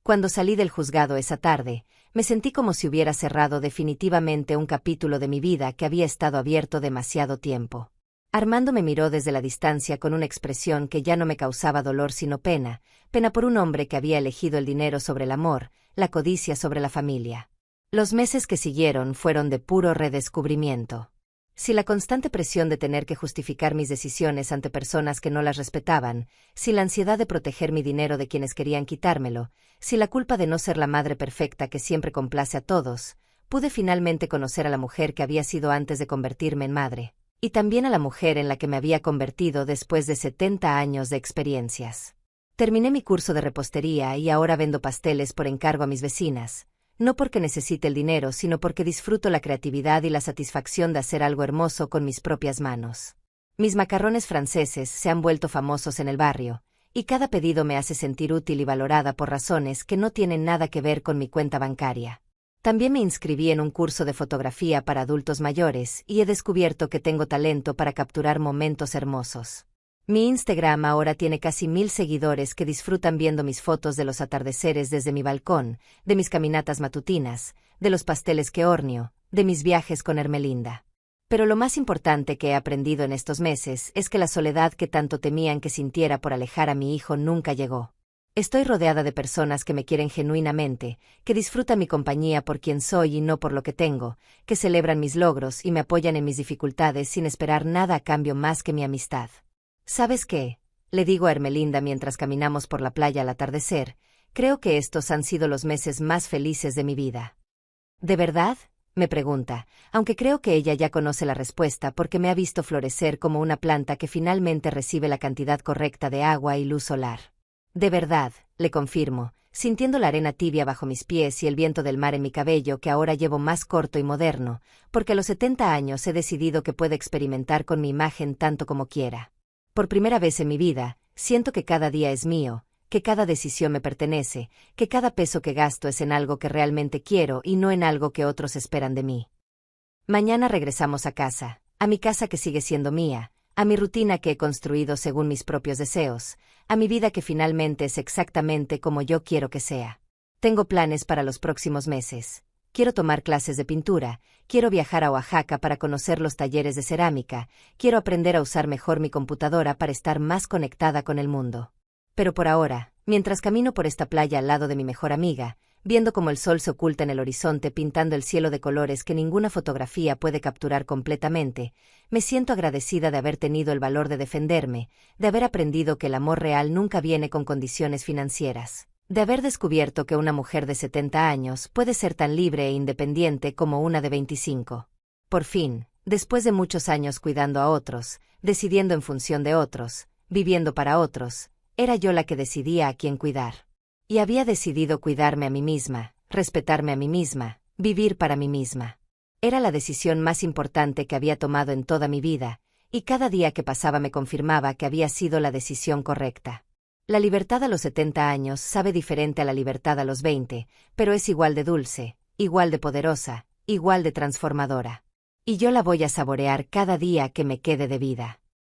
Cuando salí del juzgado esa tarde, me sentí como si hubiera cerrado definitivamente un capítulo de mi vida que había estado abierto demasiado tiempo. Armando me miró desde la distancia con una expresión que ya no me causaba dolor sino pena, pena por un hombre que había elegido el dinero sobre el amor, la codicia sobre la familia. Los meses que siguieron fueron de puro redescubrimiento. Si la constante presión de tener que justificar mis decisiones ante personas que no las respetaban, si la ansiedad de proteger mi dinero de quienes querían quitármelo, si la culpa de no ser la madre perfecta que siempre complace a todos, pude finalmente conocer a la mujer que había sido antes de convertirme en madre. Y también a la mujer en la que me había convertido después de 70 años de experiencias. Terminé mi curso de repostería y ahora vendo pasteles por encargo a mis vecinas, no porque necesite el dinero, sino porque disfruto la creatividad y la satisfacción de hacer algo hermoso con mis propias manos. Mis macarrones franceses se han vuelto famosos en el barrio, y cada pedido me hace sentir útil y valorada por razones que no tienen nada que ver con mi cuenta bancaria. También me inscribí en un curso de fotografía para adultos mayores y he descubierto que tengo talento para capturar momentos hermosos. Mi Instagram ahora tiene casi 1000 seguidores que disfrutan viendo mis fotos de los atardeceres desde mi balcón, de mis caminatas matutinas, de los pasteles que horneo, de mis viajes con Hermelinda. Pero lo más importante que he aprendido en estos meses es que la soledad que tanto temían que sintiera por alejar a mi hijo nunca llegó. Estoy rodeada de personas que me quieren genuinamente, que disfrutan mi compañía por quien soy y no por lo que tengo, que celebran mis logros y me apoyan en mis dificultades sin esperar nada a cambio más que mi amistad. ¿Sabes qué? Le digo a Hermelinda mientras caminamos por la playa al atardecer, creo que estos han sido los meses más felices de mi vida. ¿De verdad? Me pregunta, aunque creo que ella ya conoce la respuesta porque me ha visto florecer como una planta que finalmente recibe la cantidad correcta de agua y luz solar. De verdad, le confirmo, sintiendo la arena tibia bajo mis pies y el viento del mar en mi cabello que ahora llevo más corto y moderno, porque a los 70 años he decidido que puedo experimentar con mi imagen tanto como quiera. Por primera vez en mi vida, siento que cada día es mío, que cada decisión me pertenece, que cada peso que gasto es en algo que realmente quiero y no en algo que otros esperan de mí. Mañana regresamos a casa, a mi casa que sigue siendo mía, a mi rutina que he construido según mis propios deseos, a mi vida que finalmente es exactamente como yo quiero que sea. Tengo planes para los próximos meses. Quiero tomar clases de pintura, quiero viajar a Oaxaca para conocer los talleres de cerámica, quiero aprender a usar mejor mi computadora para estar más conectada con el mundo. Pero por ahora, mientras camino por esta playa al lado de mi mejor amiga, viendo cómo el sol se oculta en el horizonte pintando el cielo de colores que ninguna fotografía puede capturar completamente, me siento agradecida de haber tenido el valor de defenderme, de haber aprendido que el amor real nunca viene con condiciones financieras, de haber descubierto que una mujer de 70 años puede ser tan libre e independiente como una de 25. Por fin, después de muchos años cuidando a otros, decidiendo en función de otros, viviendo para otros, era yo la que decidía a quién cuidar. Y había decidido cuidarme a mí misma, respetarme a mí misma, vivir para mí misma. Era la decisión más importante que había tomado en toda mi vida, y cada día que pasaba me confirmaba que había sido la decisión correcta. La libertad a los 70 años sabe diferente a la libertad a los 20, pero es igual de dulce, igual de poderosa, igual de transformadora. Y yo la voy a saborear cada día que me quede de vida.